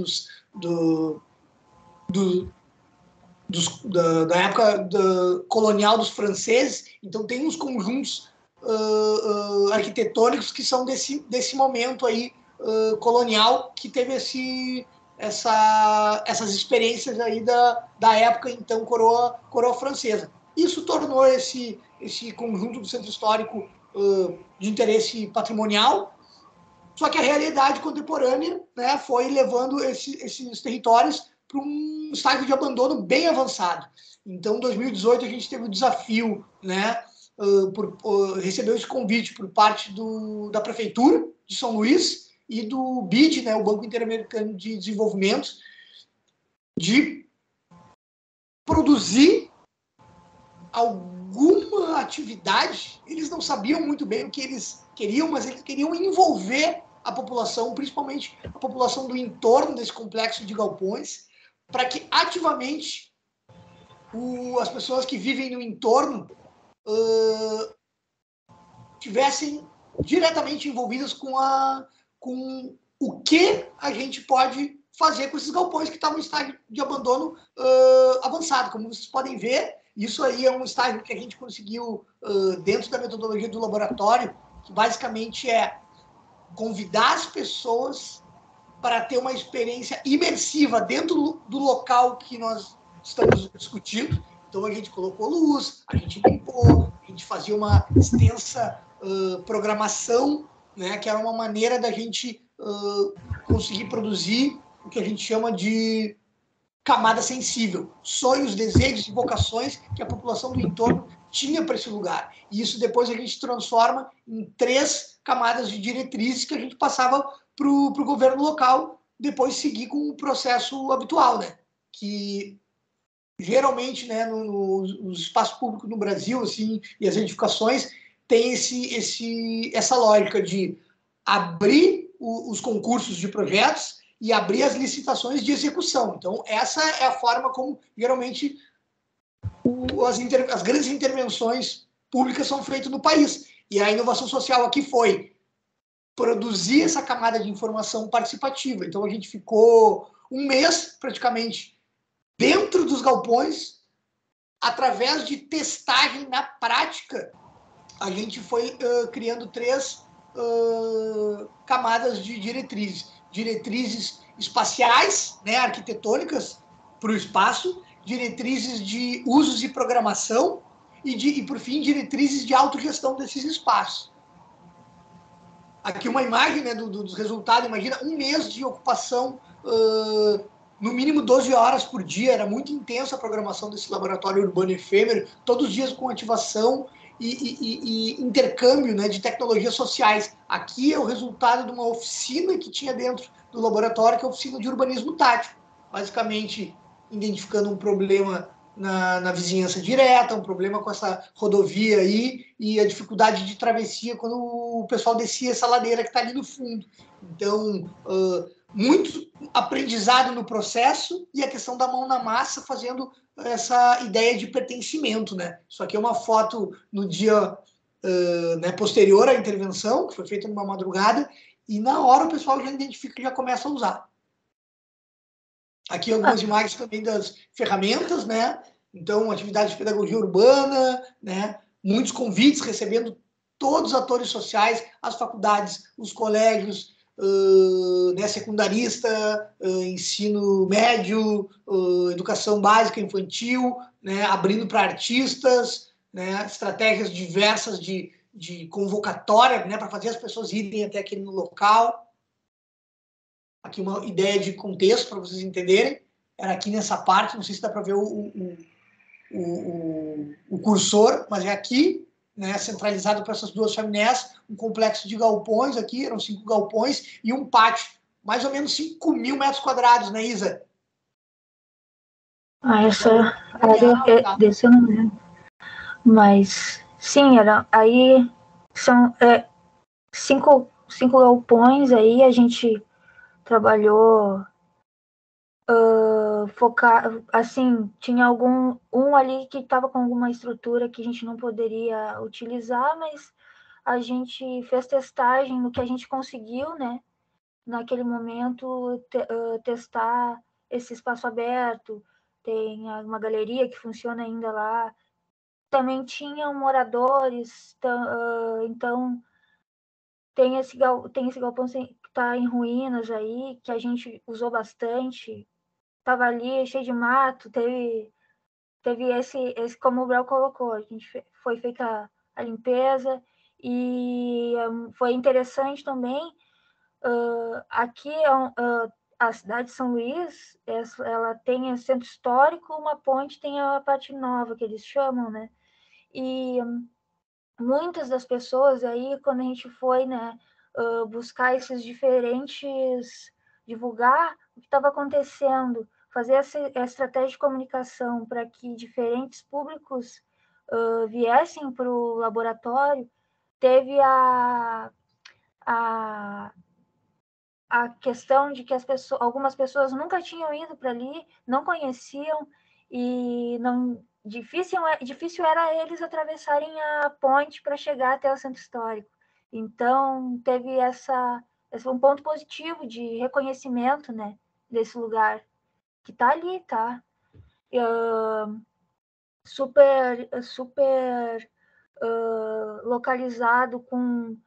da época colonial dos franceses. Então tem uns conjuntos arquitetônicos que são desse momento aí colonial, que teve essas experiências aí da época, então, coroa francesa. Isso tornou esse conjunto do centro histórico de interesse patrimonial, só que a realidade contemporânea, né, foi levando esses territórios para um estágio de abandono bem avançado. Então, em 2018, a gente teve o desafio, né, recebeu esse convite por parte da Prefeitura de São Luís e do BID, né, o Banco Interamericano de Desenvolvimento, de produzir alguma atividade. Eles não sabiam muito bem o que eles queriam, mas eles queriam envolver a população, principalmente a população do entorno desse complexo de galpões, para que ativamente as pessoas que vivem no entorno tivessem diretamente envolvidas com o que a gente pode fazer com esses galpões que estavam em estágio de abandono avançado. Como vocês podem ver, isso aí é um estágio que a gente conseguiu dentro da metodologia do laboratório, que basicamente é convidar as pessoas para ter uma experiência imersiva dentro do local que nós estamos discutindo. Então, a gente colocou luz, a gente limpou, a gente fazia uma extensa programação, né, que era uma maneira da gente conseguir produzir o que a gente chama de camada sensível, sonhos, desejos e vocações que a população do entorno tinha para esse lugar. E isso depois a gente transforma em 3 camadas de diretrizes que a gente passava para o governo local depois seguir com o processo habitual, né? Que geralmente, né, nos espaços públicos no Brasil, assim, e as edificações, tem essa lógica de abrir os concursos de projetos e abrir as licitações de execução. Então, essa é a forma como, geralmente, as grandes intervenções públicas são feitas no país. E a inovação social aqui foi produzir essa camada de informação participativa. Então, a gente ficou um mês, praticamente, dentro dos galpões, através de testagem na prática, a gente foi criando 3 camadas de diretrizes. Diretrizes espaciais, né, arquitetônicas para o espaço, diretrizes de usos e programação e, por fim, diretrizes de autogestão desses espaços. Aqui uma imagem, né, dos resultados. Imagina um mês de ocupação, no mínimo 12 horas por dia. Era muito intensa a programação desse laboratório urbano efêmero, todos os dias com ativação e intercâmbio, né, de tecnologias sociais. Aqui é o resultado de uma oficina que tinha dentro do laboratório, que é a oficina de urbanismo tático. Basicamente, identificando um problema na vizinhança direta, um problema com essa rodovia aí e a dificuldade de travessia quando o pessoal descia essa ladeira que está ali no fundo. Então, muito aprendizado no processo e a questão da mão na massa fazendo essa ideia de pertencimento, né? Isso aqui é uma foto no dia né, posterior à intervenção, que foi feita numa madrugada, e na hora o pessoal já identifica e já começa a usar. Aqui algumas imagens também das ferramentas, né? Então, atividade de pedagogia urbana, né? Muitos convites, recebendo todos os atores sociais, as faculdades, os colégios, né? Secundarista, ensino médio, educação básica infantil, né? Abrindo para artistas, né? Estratégias diversas de convocatória, né? Para fazer as pessoas irem até aquele local. Aqui uma ideia de contexto para vocês entenderem. Era aqui nessa parte, não sei se dá para ver o cursor, mas é aqui, né, centralizado para essas 2 chaminés, um complexo de galpões aqui, eram 5 galpões, e um pátio, mais ou menos 5.000 metros quadrados, né, Isa? Essa área desse eu não lembro. Mas, sim, aí são 5 galpões aí, a gente trabalhou focar, assim, tinha um ali que estava com alguma estrutura que a gente não poderia utilizar, mas a gente fez testagem no que a gente conseguiu, né? Naquele momento, testar esse espaço aberto, tem uma galeria que funciona ainda lá, também tinham moradores, então tem esse galpão que está em ruínas aí, que a gente usou bastante, estava ali cheio de mato, teve esse como o Brau colocou, a gente foi feita a limpeza e foi interessante também. Aqui a cidade de São Luís, ela tem o centro histórico, uma ponte, tem a parte nova que eles chamam, né? E muitas das pessoas aí, quando a gente foi, né, buscar esses diferentes, divulgar o que estava acontecendo, fazer essa estratégia de comunicação para que diferentes públicos viessem para o laboratório, teve a questão de que algumas pessoas nunca tinham ido para ali, não conheciam e difícil era eles atravessarem a ponte para chegar até o centro histórico. Então, teve esse um ponto positivo de reconhecimento, né, desse lugar que está ali, tá? Super localizado com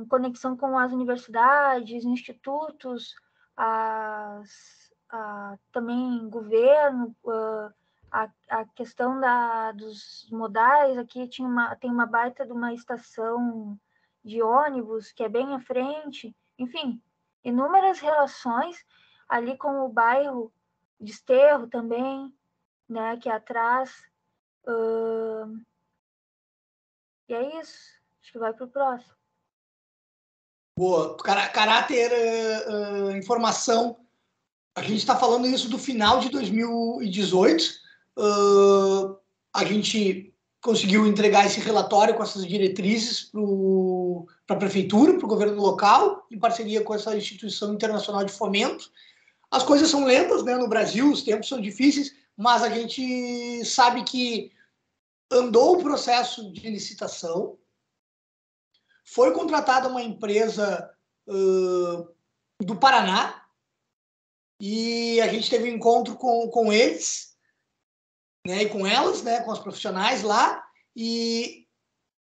conexão com as universidades, institutos, também governo, a questão dos modais. Aqui tem uma baita de uma estação de ônibus que é bem à frente, enfim, inúmeras relações ali com o bairro Desterro também, né, que é atrás. E é isso, acho que vai para o próximo. Boa. Caráter, informação. A gente está falando isso do final de 2018. A gente conseguiu entregar esse relatório com essas diretrizes a prefeitura, para o governo local, em parceria com essa instituição internacional de fomento. As coisas são lentas, né, no Brasil, os tempos são difíceis, mas a gente sabe que andou o processo de licitação, foi contratada uma empresa do Paraná, e a gente teve um encontro com eles, né, e com elas, né, com os profissionais lá, e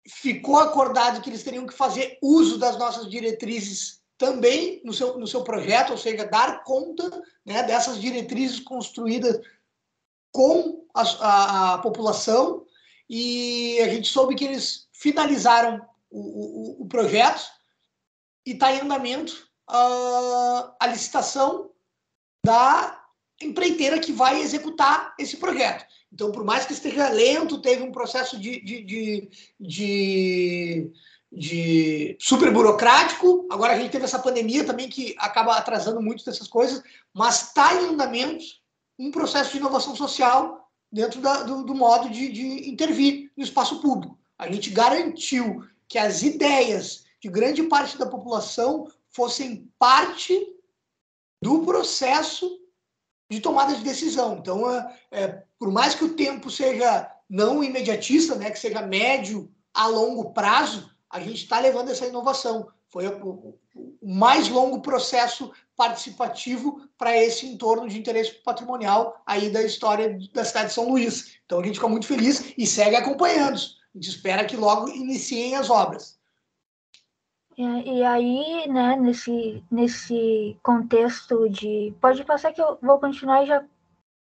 ficou acordado que eles teriam que fazer uso das nossas diretrizes também no seu projeto, ou seja, dar conta, né, dessas diretrizes construídas com a população, e a gente soube que eles finalizaram o projeto e está em andamento a licitação da empreiteira que vai executar esse projeto. Então, por mais que esteja lento, teve um processo de super burocrático. Agora a gente teve essa pandemia também que acaba atrasando muito dessas coisas, mas está em andamento um processo de inovação social dentro do modo de intervir no espaço público. A gente garantiu que as ideias de grande parte da população fossem parte do processo de tomada de decisão. Então, por mais que o tempo seja não imediatista, né, que seja médio a longo prazo, a gente está levando essa inovação. Foi o mais longo processo participativo para esse entorno de interesse patrimonial aí da história da cidade de São Luís. Então, a gente fica muito feliz e segue acompanhando. A gente espera que logo iniciem as obras. E aí, né, nesse contexto de... Pode passar que eu vou continuar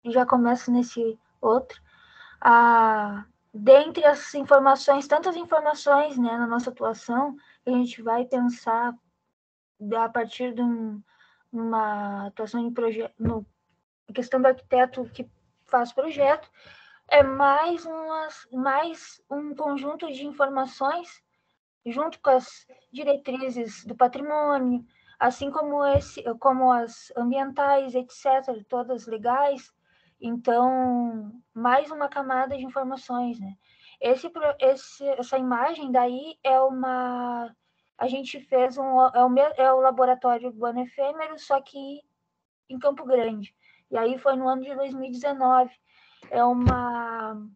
e já começo nesse outro. Dentre as informações, tantas informações, né, na nossa atuação, a gente vai pensar a partir de uma atuação em projeto, a questão do arquiteto que faz projeto, é mais um conjunto de informações junto com as diretrizes do patrimônio, assim como as ambientais, etc., todas legais. Então, mais uma camada de informações, né? Essa imagem daí é uma... A gente fez é o laboratório urbano efêmero, só que em Campo Grande. E aí foi no ano de 2019. É uma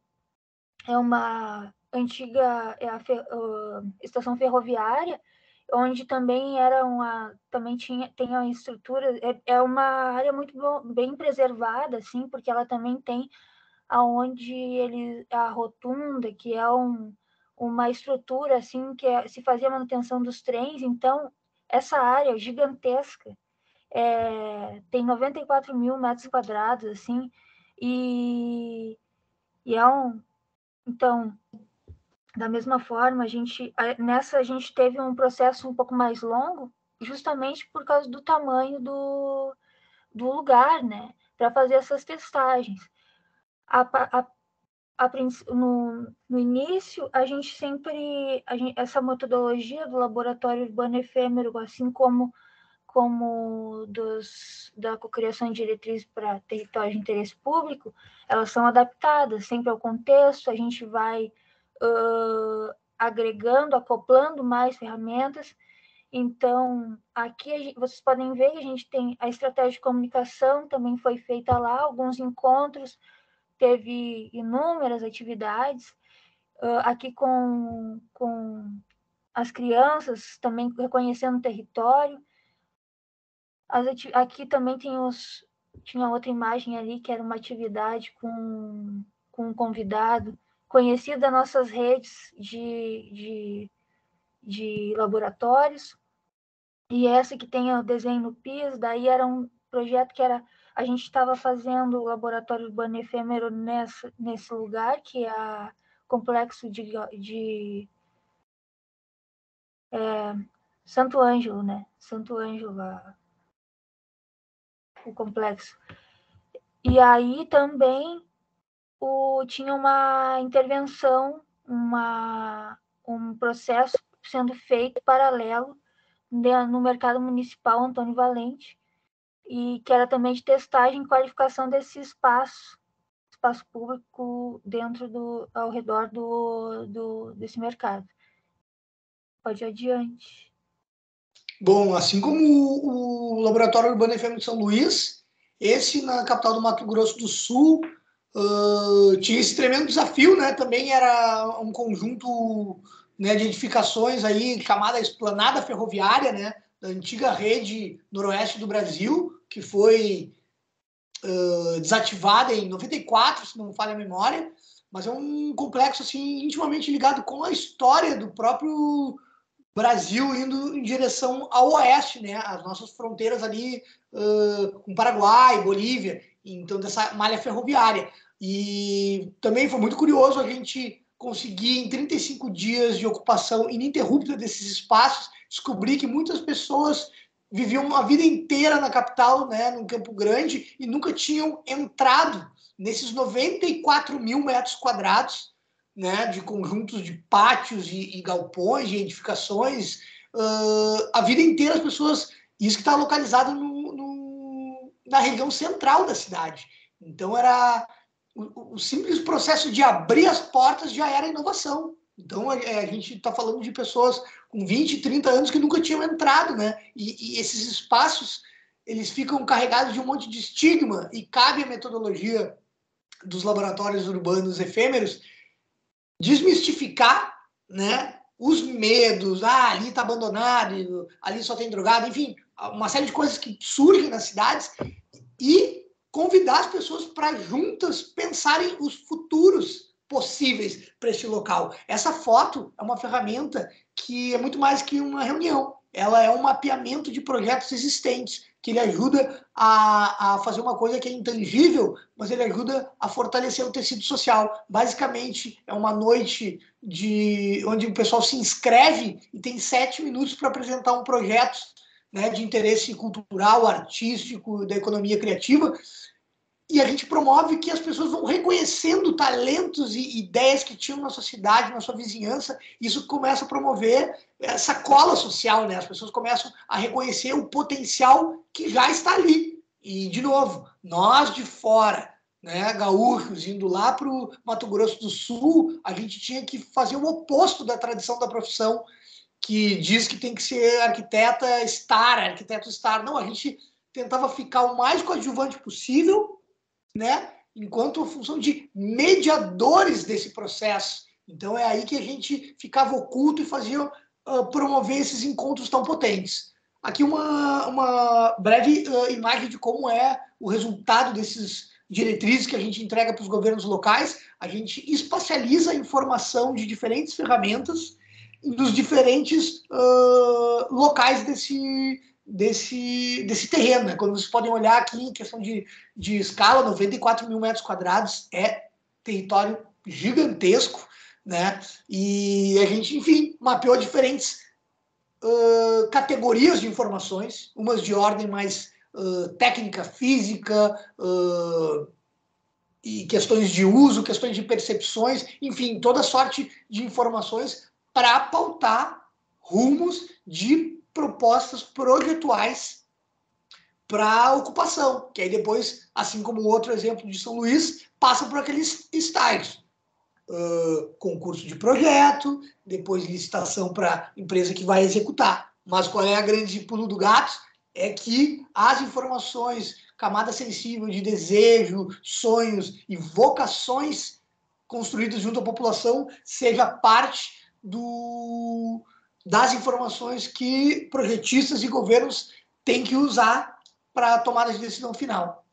antiga estação ferroviária, onde também tem a estrutura, é uma área muito bem preservada, assim, porque ela também tem a rotunda, que é uma estrutura assim que se fazia a manutenção dos trens. Então, essa área gigantesca tem 94 mil metros quadrados, assim, e então, da mesma forma, a gente teve um processo um pouco mais longo, justamente por causa do tamanho do lugar, né, para fazer essas testagens. No início, essa metodologia do laboratório urbano efêmero, assim como da cocriação de diretrizes para território de interesse público, elas são adaptadas sempre ao contexto. A gente vai agregando, acoplando mais ferramentas. Então, aqui vocês podem ver que a gente tem a estratégia de comunicação, também foi feita lá, alguns encontros, teve inúmeras atividades, aqui com as crianças, também reconhecendo o território. Aqui também tinha outra imagem ali, que era uma atividade com um convidado, conhecido das nossas redes de laboratórios. E essa que tem o desenho no piso, daí era um projeto que a gente estava fazendo o laboratório urbano efêmero nesse lugar, que é o complexo de Santo Ângelo, né? Santo Ângelo, o complexo. E aí também tinha uma intervenção, um processo sendo feito paralelo no mercado municipal Antônio Valente, e que era também de testagem e qualificação desse espaço público ao redor desse mercado. pode ir adiante. Bom, assim como o Laboratório Urbano FM de São Luís, esse na capital do Mato Grosso do Sul tinha esse tremendo desafio, né? Também era um conjunto, né, de edificações aí chamada Esplanada Ferroviária, né? Da antiga rede noroeste do Brasil, que foi desativada em 94, se não me falha a memória, mas é um complexo assim intimamente ligado com a história do próprio Brasil indo em direção ao oeste, né? As nossas fronteiras ali com Paraguai, Bolívia, então dessa malha ferroviária. E também foi muito curioso a gente conseguir, em 35 dias de ocupação ininterrupta desses espaços, descobrir que muitas pessoas viviam a vida inteira na capital, né, no Campo Grande, e nunca tinham entrado nesses 94 mil metros quadrados, né, de conjuntos de pátios e galpões, de edificações, a vida inteira as pessoas, isso que está localizado na região central da cidade. Então era o simples processo de abrir as portas já era inovação. Então a gente está falando de pessoas com 20, 30 anos que nunca tinham entrado, né? E esses espaços eles ficam carregados de um monte de estigma e cabe a metodologia dos laboratórios urbanos efêmeros desmistificar, né, os medos, ali está abandonado, ali só tem drogado, enfim, uma série de coisas que surgem nas cidades e convidar as pessoas para juntas pensarem os futuros possíveis para este local. Essa foto é uma ferramenta que é muito mais que uma reunião. Ela é um mapeamento de projetos existentes, que ele ajuda a fazer uma coisa que é intangível, mas ele ajuda a fortalecer o tecido social. Basicamente, é uma noite onde o pessoal se inscreve e tem 7 minutos para apresentar um projeto, né, de interesse cultural, artístico, da economia criativa, e a gente promove que as pessoas vão reconhecendo talentos e ideias que tinham na sua cidade, na sua vizinhança. Isso começa a promover essa cola social, né? As pessoas começam a reconhecer o potencial que já está ali. E, de novo, nós de fora, né, gaúchos, indo lá para o Mato Grosso do Sul, a gente tinha que fazer o oposto da tradição da profissão, que diz que tem que ser arquiteto star. Não, a gente tentava ficar o mais coadjuvante possível, né, enquanto função de mediadores desse processo. Então é aí que a gente ficava oculto e fazia promover esses encontros tão potentes. Aqui uma breve imagem de como é o resultado desses diretrizes que a gente entrega para os governos locais. A gente espacializa a informação de diferentes ferramentas nos diferentes locais desse terreno, né? Quando vocês podem olhar aqui em questão de escala, 94 mil metros quadrados é território gigantesco, né? E a gente, enfim, mapeou diferentes categorias de informações, umas de ordem mais técnica, física, e questões de uso, questões de percepções, enfim, toda sorte de informações para pautar rumos de propostas projetuais para a ocupação, que aí depois, assim como o outro exemplo de São Luís, passa por aqueles estágios. Concurso de projeto, depois licitação para empresa que vai executar. Mas qual é a grande pulo do gato? É que as informações, camada sensível de desejo, sonhos e vocações construídas junto à população, seja parte das informações que projetistas e governos têm que usar para a tomada de decisão final.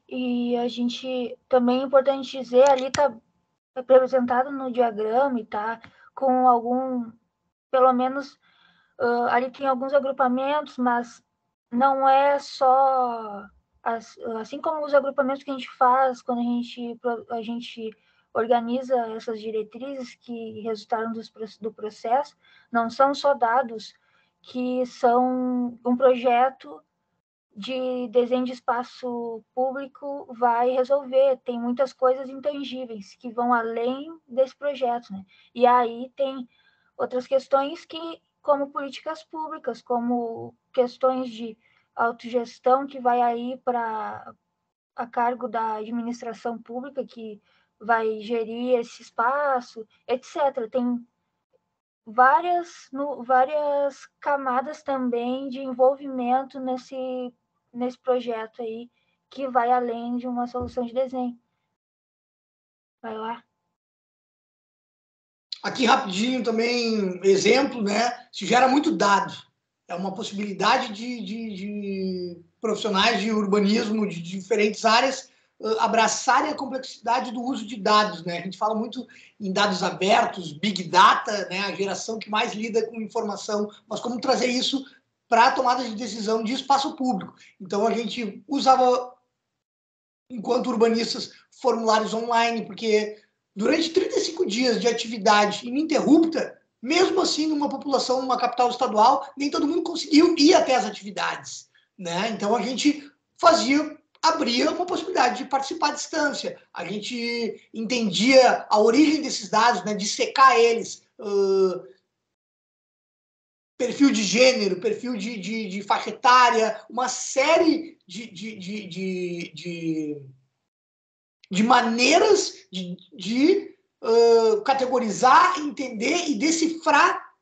E a gente também é importante dizer, ali está representado no diagrama e tá com algum, pelo menos ali tem alguns agrupamentos, mas não é só assim como os agrupamentos que a gente faz quando a gente organiza essas diretrizes que resultaram do processo, não são só dados que são um projeto de desenho de espaço público vai resolver. Tem muitas coisas intangíveis que vão além desse projeto, né? E aí tem outras questões que, como políticas públicas, como questões de autogestão que vai aí para a cargo da administração pública que vai gerir esse espaço, etc. várias camadas também de envolvimento nesse projeto aí, que vai além de uma solução de desenho. Vai lá. Aqui rapidinho também, exemplo, né? Se gera muito dado. É uma possibilidade de profissionais de urbanismo de diferentes áreas abraçarem a complexidade do uso de dados, né? A gente fala muito em dados abertos, Big Data, né? A geração que mais lida com informação, mas como trazer isso para a tomada de decisão de espaço público. Então, a gente usava, enquanto urbanistas, formulários online, porque durante 35 dias de atividade ininterrupta, mesmo assim, numa população, numa capital estadual, nem todo mundo conseguiu ir até as atividades, né? Então, a gente abria uma possibilidade de participar à distância. A gente entendia a origem desses dados, né? Dissecar eles, perfil de gênero, perfil de faixa etária, uma série de maneiras de categorizar, entender e decifrar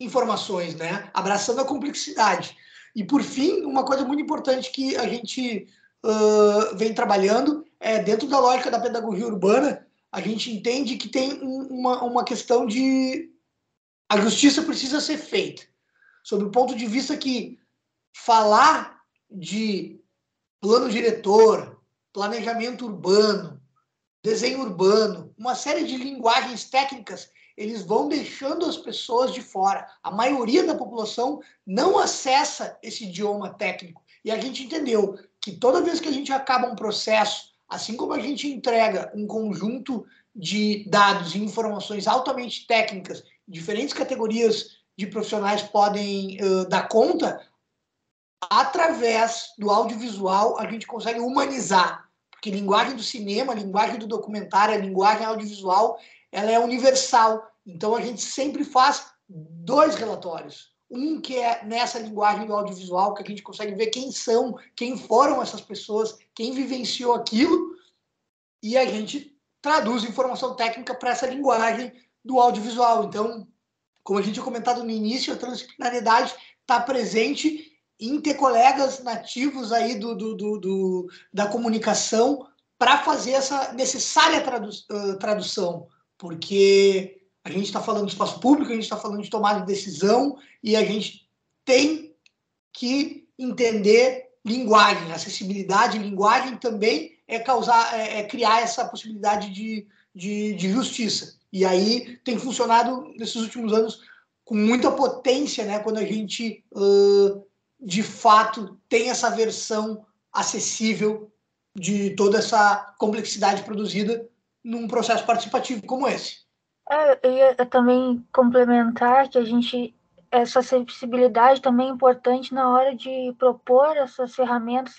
informações, né? Abraçando a complexidade. E, por fim, uma coisa muito importante que a gente vem trabalhando é, dentro da lógica da pedagogia urbana, a gente entende que tem uma questão de a justiça precisa ser feita. Sob o ponto de vista que falar de plano diretor, planejamento urbano, desenho urbano, uma série de linguagens técnicas, eles vão deixando as pessoas de fora. A maioria da população não acessa esse idioma técnico. E a gente entendeu que toda vez que a gente acaba um processo, assim como a gente entrega um conjunto de dados e informações altamente técnicas, diferentes categorias de profissionais podem dar conta, através do audiovisual a gente consegue humanizar, porque a linguagem do cinema, a linguagem do documentário, a linguagem audiovisual, ela é universal. Então a gente sempre faz dois relatórios. Um que é nessa linguagem do audiovisual, que a gente consegue ver quem são, quem foram essas pessoas, quem vivenciou aquilo, e a gente traduz informação técnica para essa linguagem do audiovisual. Então, como a gente tinha comentado no início, a transdisciplinariedade está presente em ter colegas nativos aí da comunicação para fazer essa necessária tradução, porque a gente está falando de espaço público, a gente está falando de tomada de decisão e a gente tem que entender linguagem, acessibilidade, linguagem também é criar essa possibilidade de justiça. E aí tem funcionado nesses últimos anos com muita potência, né, quando a gente de fato tem essa versão acessível de toda essa complexidade produzida num processo participativo como esse. Eu ia também complementar que essa acessibilidade também é importante na hora de propor essas ferramentas.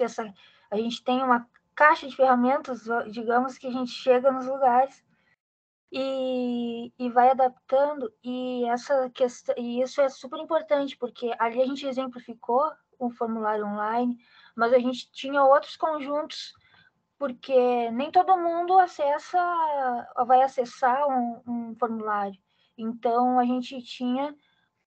A gente tem uma caixa de ferramentas, digamos, que a gente chega nos lugares e vai adaptando, e isso é super importante, porque ali a gente exemplificou o formulário online, mas a gente tinha outros conjuntos, porque nem todo mundo vai acessar um formulário. Então, a gente tinha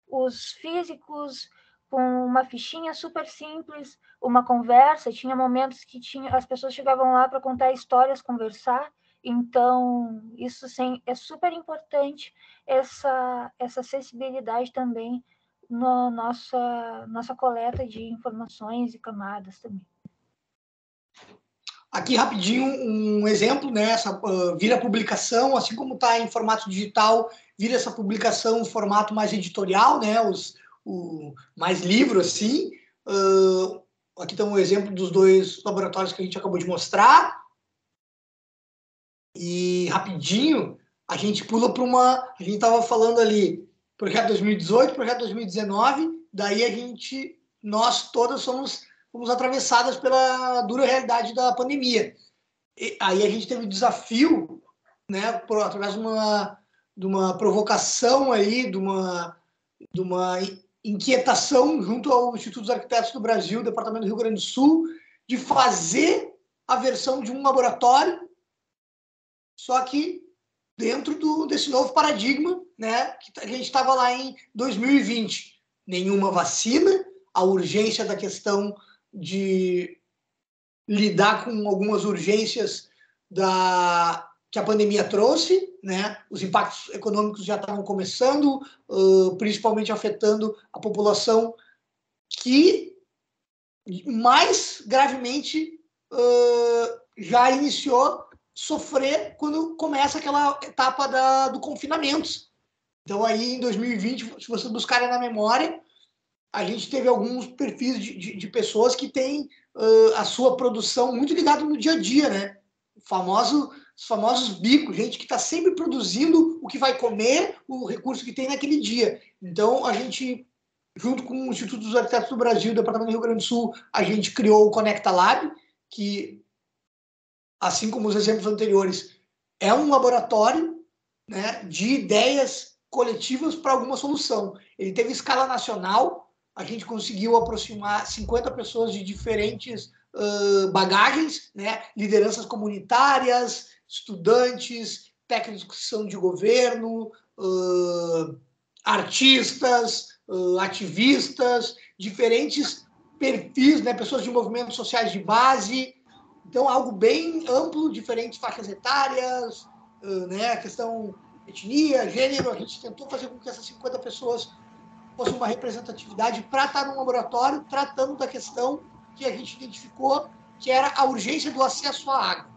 os físicos com uma fichinha super simples, uma conversa, tinha momentos que as pessoas chegavam lá para contar histórias, conversar. Então, isso é super importante, essa acessibilidade também na nossa coleta de informações e camadas também. Aqui, rapidinho, um exemplo, né? Vira publicação, assim como está em formato digital, vira essa publicação em formato mais editorial, né? Mais livro, assim. Aqui está um exemplo dos dois laboratórios que a gente acabou de mostrar. E, rapidinho, a gente pula para a gente estava falando ali, projeto 2018, projeto 2019, daí nós todas fomos atravessadas pela dura realidade da pandemia. E aí a gente teve o desafio, né, através de uma provocação aí, de uma inquietação junto ao Instituto dos Arquitetos do Brasil, Departamento do Rio Grande do Sul, de fazer a versão de um laboratório, só que dentro desse novo paradigma, né, que a gente estava lá em 2020. Nenhuma vacina, a urgência da questão de lidar com algumas urgências que a pandemia trouxe, né? Os impactos econômicos já estavam começando, principalmente afetando a população que mais gravemente já iniciou sofrer quando começa aquela etapa do confinamento. Então, aí em 2020, se vocês buscarem na memória, a gente teve alguns perfis de pessoas que têm a sua produção muito ligada no dia a dia, né? Os famosos bicos, gente que está sempre produzindo o que vai comer, o recurso que tem naquele dia. Então, a gente, junto com o Instituto dos Arquitetos do Brasil, o Departamento do Rio Grande do Sul, a gente criou o Conecta Lab, que, assim como os exemplos anteriores, é um laboratório, né, de ideias coletivas para alguma solução. Ele teve escala nacional, a gente conseguiu aproximar 50 pessoas de diferentes bagagens, né, lideranças comunitárias, estudantes, técnicos de governo, artistas, ativistas, diferentes perfis, né, pessoas de movimentos sociais de base. Então, algo bem amplo, diferentes faixas etárias, né, a questão etnia, gênero. A gente tentou fazer com que essas 50 pessoas fossem uma representatividade para estar num laboratório tratando da questão que a gente identificou, que era a urgência do acesso à água.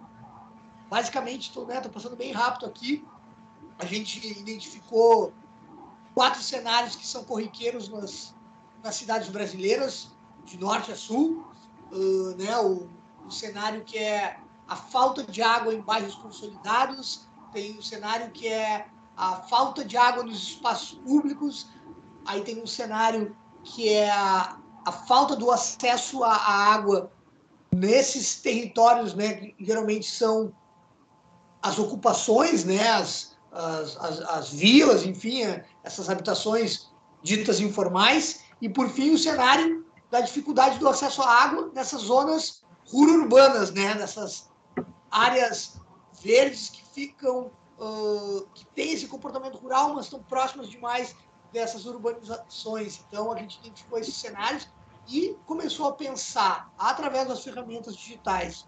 Basicamente, estou passando bem rápido aqui, a gente identificou 4 cenários que são corriqueiros nas cidades brasileiras, de norte a sul. Né, o cenário que é a falta de água em bairros consolidados, tem o cenário que é a falta de água nos espaços públicos, aí tem um cenário que é a falta do acesso à água nesses territórios, né, que geralmente são as ocupações, né, as vilas, enfim, essas habitações ditas informais, e, por fim, o cenário da dificuldade do acesso à água nessas zonas rururbanas, né, nessas áreas verdes que ficam, que têm esse comportamento rural, mas estão próximas demais dessas urbanizações. Então, a gente identificou esses cenários e começou a pensar, através das ferramentas digitais,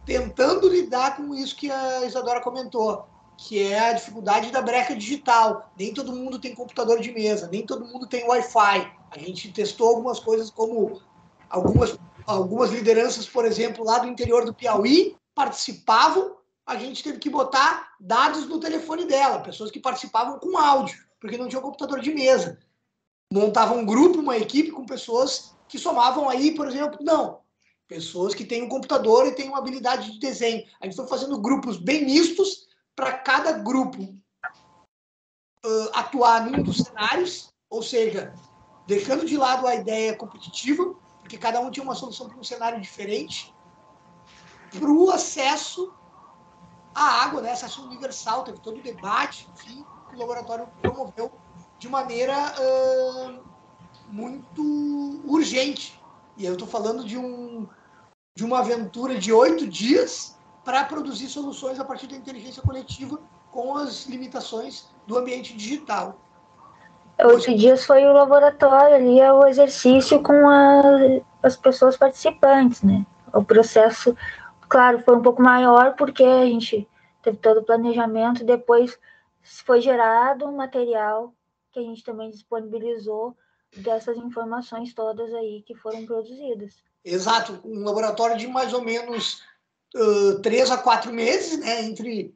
tentando lidar com isso que a Isadora comentou, que é a dificuldade da breca digital. Nem todo mundo tem computador de mesa, nem todo mundo tem Wi-Fi. A gente testou algumas coisas, como algumas lideranças, por exemplo, lá do interior do Piauí, participavam, a gente teve que botar dados no telefone dela, pessoas que participavam com áudio, porque não tinha computador de mesa. Montava um grupo, uma equipe com pessoas que somavam aí, por exemplo, pessoas que têm um computador e têm uma habilidade de desenho. A gente foi fazendo grupos bem mistos para cada grupo atuar num dos cenários, ou seja, deixando de lado a ideia competitiva, porque cada um tinha uma solução para um cenário diferente, para o acesso à água, né? Acesso universal, teve todo o debate, enfim, que o laboratório promoveu de maneira muito urgente. E eu estou falando de uma aventura de 8 dias para produzir soluções a partir da inteligência coletiva com as limitações do ambiente digital. 8 dias foi o laboratório ali, é o exercício com as pessoas participantes, né? O processo, claro, foi um pouco maior porque a gente teve todo o planejamento, depois foi gerado um material que a gente também disponibilizou dessas informações todas aí que foram produzidas. Exato, um laboratório de mais ou menos 3 a 4 meses, né, entre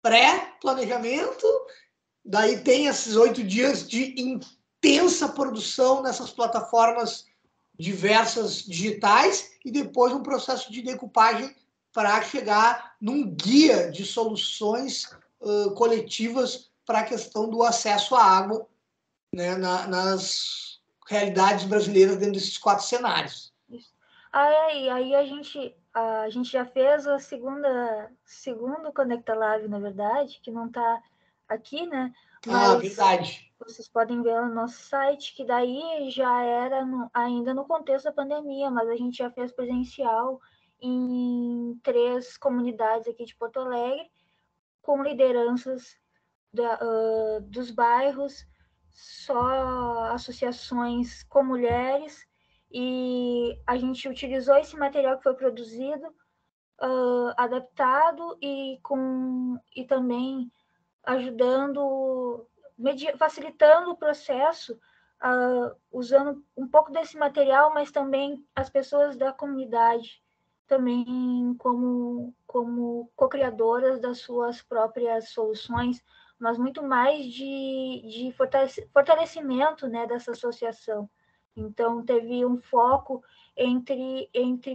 pré-planejamento, daí tem esses 8 dias de intensa produção nessas plataformas diversas digitais e depois um processo de decupagem para chegar num guia de soluções coletivas para a questão do acesso à água, né, nas realidades brasileiras dentro desses 4 cenários. Aí a gente já fez a segundo Conecta Live, na verdade, que não está aqui, né? Mas verdade. Vocês podem ver no nosso site, que daí já era ainda no contexto da pandemia, mas a gente já fez presencial em 3 comunidades aqui de Porto Alegre, com lideranças dos bairros, só associações com mulheres, e a gente utilizou esse material que foi produzido, adaptado e também ajudando, facilitando o processo, usando um pouco desse material, mas também as pessoas da comunidade também como co-criadoras das suas próprias soluções, mas muito mais de fortalecimento, né, dessa associação. Então, teve um foco entre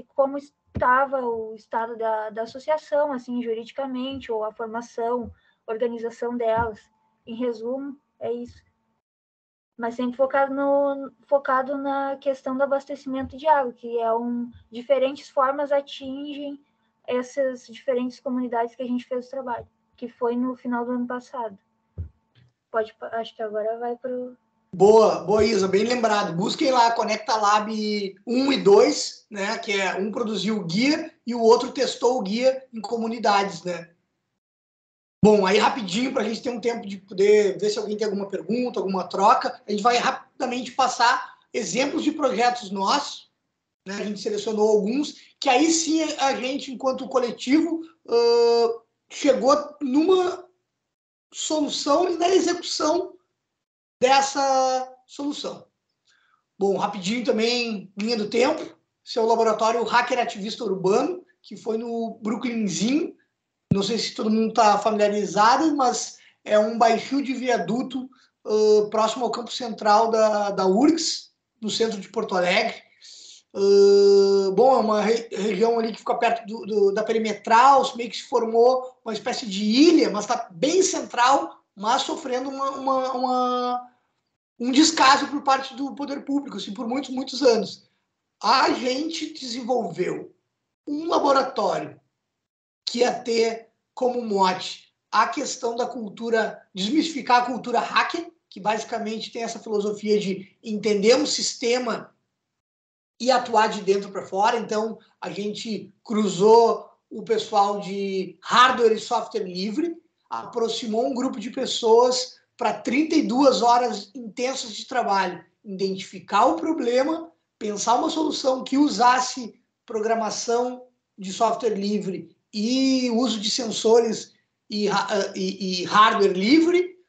como estava o estado da associação, assim, juridicamente, ou a formação, organização delas. Em resumo, é isso. Mas sempre focado na questão do abastecimento de água, que diferentes formas atingem essas diferentes comunidades que a gente fez o trabalho, que foi no final do ano passado. Acho que agora vai para o... Boa, Isa, bem lembrado. Busquem lá a Conecta Lab 1 e 2, né, que é um produziu o guia e o outro testou o guia em comunidades, né? Bom, aí rapidinho, para a gente ter um tempo de poder ver se alguém tem alguma pergunta, alguma troca, a gente vai rapidamente passar exemplos de projetos nossos, né? A gente selecionou alguns, que aí sim a gente, enquanto coletivo, chegou numa solução e na execução dessa solução. Bom, rapidinho também, linha do tempo, seu laboratório Hacker Ativista Urbano, que foi no Brooklynzinho, não sei se todo mundo está familiarizado, mas é um baixio de viaduto próximo ao campo central da URGS, no centro de Porto Alegre. Bom, é uma região ali que fica perto da perimetral, meio que se formou uma espécie de ilha, mas está bem central, mas sofrendo um descaso por parte do poder público, assim, por muitos, muitos anos. A gente desenvolveu um laboratório que ia ter como mote a questão da cultura, desmistificar a cultura hacker, que basicamente tem essa filosofia de entender um sistema e atuar de dentro para fora. Então, a gente cruzou o pessoal de hardware e software livre, aproximou um grupo de pessoas para 32 horas intensas de trabalho, identificar o problema, pensar uma solução que usasse programação de software livre e uso de sensores e hardware livre,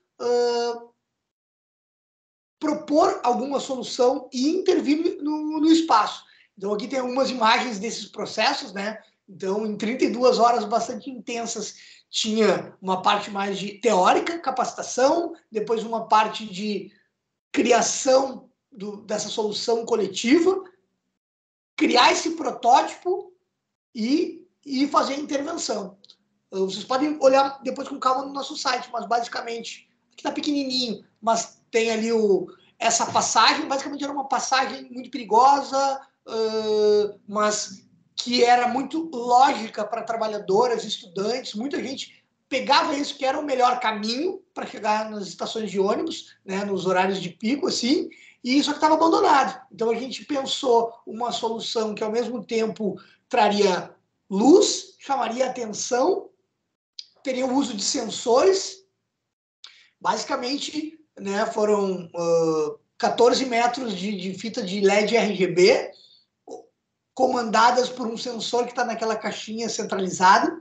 propor alguma solução e intervir no espaço. Então, aqui tem algumas imagens desses processos, né? Então, em 32 horas bastante intensas, tinha uma parte mais de teórica, capacitação, depois uma parte de criação dessa solução coletiva, criar esse protótipo e fazer a intervenção. Vocês podem olhar depois com calma no nosso site, mas basicamente, aqui está pequenininho, mas tem ali essa passagem, basicamente era uma passagem muito perigosa, mas que era muito lógica para trabalhadoras, estudantes, muita gente pegava isso que era o melhor caminho para chegar nas estações de ônibus, né, nos horários de pico, assim, e isso estava abandonado. Então a gente pensou uma solução que ao mesmo tempo traria luz, chamaria atenção, teria o uso de sensores, basicamente, né, foram 14 metros de fita de LED RGB, comandadas por um sensor que está naquela caixinha centralizada.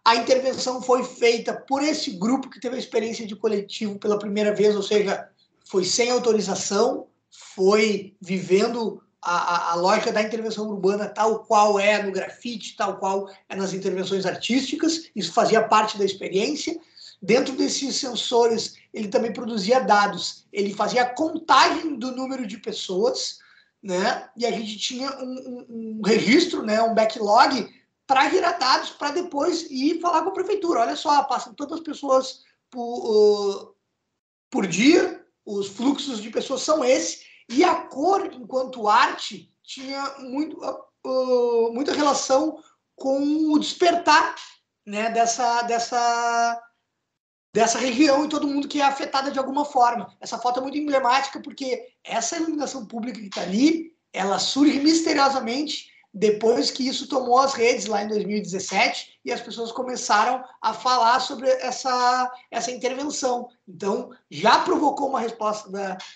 A intervenção foi feita por esse grupo que teve a experiência de coletivo pela primeira vez, ou seja, foi sem autorização, foi vivendo a lógica da intervenção urbana tal qual é no grafite, tal qual é nas intervenções artísticas. Isso fazia parte da experiência. Dentro desses sensores, ele também produzia dados. Ele fazia a contagem do número de pessoas, né? E a gente tinha um registro, né? Um backlog para gerar dados, para depois ir falar com a prefeitura. Olha só, passam tantas pessoas por dia, os fluxos de pessoas são esses, e a cor, enquanto arte, tinha muita relação com o despertar, né, dessa região e todo mundo que é afetada de alguma forma. Essa foto é muito emblemática porque essa iluminação pública que está ali, ela surge misteriosamente depois que isso tomou as redes lá em 2017 e as pessoas começaram a falar sobre essa intervenção. Então, já provocou uma resposta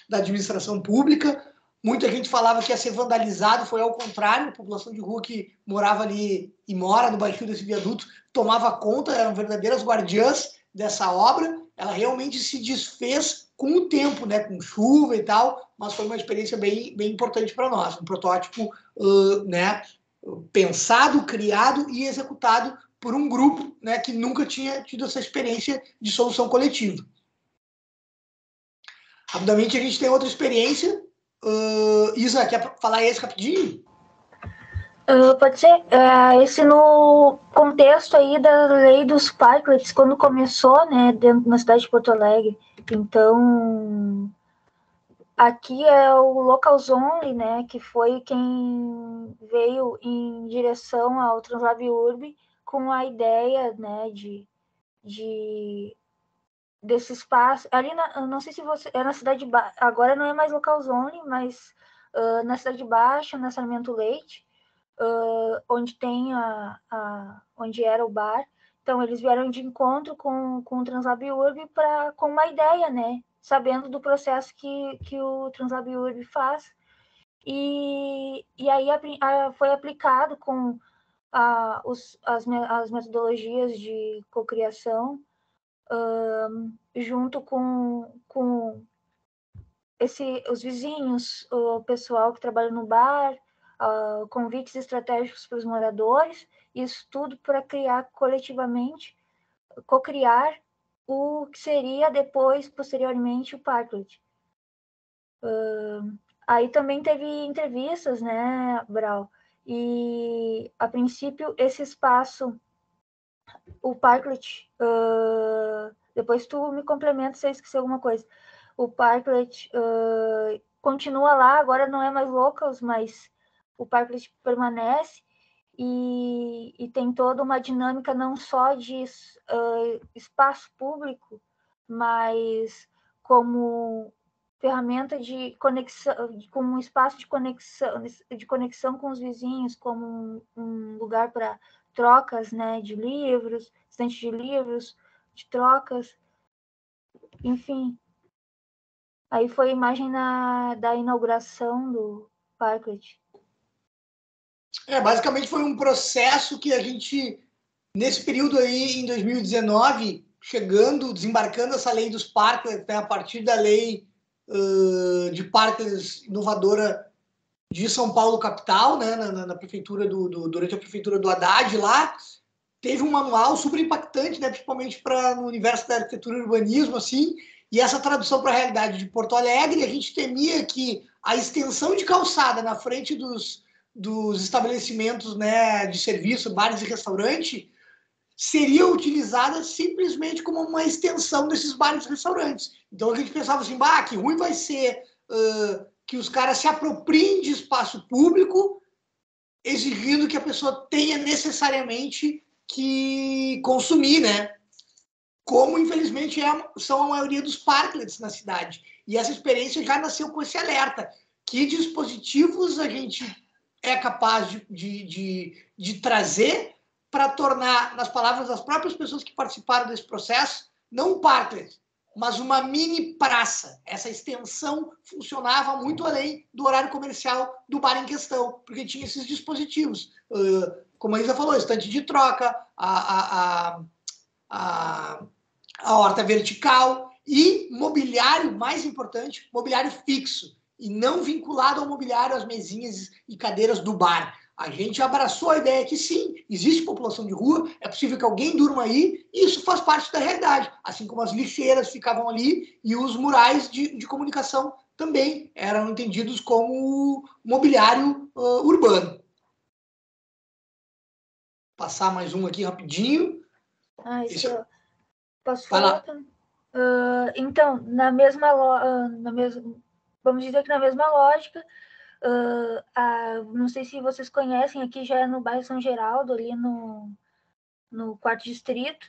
da administração pública. Muita gente falava que ia ser vandalizado, foi ao contrário, a população de rua que morava ali e mora no baixio desse viaduto tomava conta, eram verdadeiras guardiãs dessa obra. Ela realmente se desfez com o tempo, né, com chuva e tal, mas foi uma experiência bem importante para nós, um protótipo né, pensado, criado e executado por um grupo, né, que nunca tinha tido essa experiência de solução coletiva. Rapidamente, a gente tem outra experiência. Isa, quer falar esse rapidinho? Pode ser. Esse no contexto aí da lei dos parklets, quando começou, né, dentro na cidade de Porto Alegre. Então, aqui é o Locals Only, né, que foi quem veio em direção ao Translab Urb com a ideia, né, desse espaço. Ali, não sei se você... É na Cidade Baixa, agora não é mais Locals Only, mas na Cidade Baixa, na Sarmento Leite, onde tem onde era o bar. Então, eles vieram de encontro com o Translab Urb com uma ideia, né? Sabendo do processo que o Translab Urb faz. E aí foi aplicado com as metodologias de cocriação, junto com os vizinhos, o pessoal que trabalha no bar, convites estratégicos para os moradores, isso tudo para criar coletivamente, cocriar o que seria depois, posteriormente, o parklet. Aí também teve entrevistas, né, Brau? E, a princípio, esse espaço, o parklet, depois tu me complementa se eu esqueci alguma coisa. O parklet continua lá, agora não é mais locals, mas o parklet permanece e tem toda uma dinâmica não só de espaço público, mas como ferramenta de conexão, como um espaço de conexão com os vizinhos, como um lugar para trocas, né, de livros, estante de livros, de trocas, enfim. Aí foi a imagem da inauguração do parklet. Basicamente foi um processo que a gente, nesse período aí, em 2019, desembarcando essa lei dos parklets, né, a partir da lei de parklets inovadora de São Paulo capital, né, na prefeitura durante a prefeitura do Haddad lá, teve um manual super impactante, né, principalmente no universo da arquitetura e urbanismo, assim, e essa tradução para a realidade de Porto Alegre, a gente temia que a extensão de calçada na frente dos estabelecimentos, né, de serviço, bares e restaurante, seria utilizada simplesmente como uma extensão desses bares e restaurantes. Então a gente pensava assim, que ruim vai ser que os caras se apropriem de espaço público, exigindo que a pessoa tenha necessariamente que consumir, né? Como, infelizmente, são a maioria dos parklets na cidade. E essa experiência já nasceu com esse alerta. Que dispositivos a gente é capaz de trazer para tornar, nas palavras das próprias pessoas que participaram desse processo, não um parklet, mas uma mini praça. Essa extensão funcionava muito além do horário comercial do bar em questão, porque tinha esses dispositivos. Como a Isa falou, estante de troca, a horta vertical e mobiliário, mais importante, mobiliário fixo e não vinculado ao mobiliário, às mesinhas e cadeiras do bar. A gente abraçou a ideia que sim, existe população de rua, é possível que alguém durma aí, e isso faz parte da realidade. Assim como as lixeiras ficavam ali e os murais de comunicação também eram entendidos como mobiliário urbano. Passar mais um aqui rapidinho. Posso falar? Então, vamos dizer que na mesma lógica, não sei se vocês conhecem, aqui já é no bairro São Geraldo, ali no 4º distrito,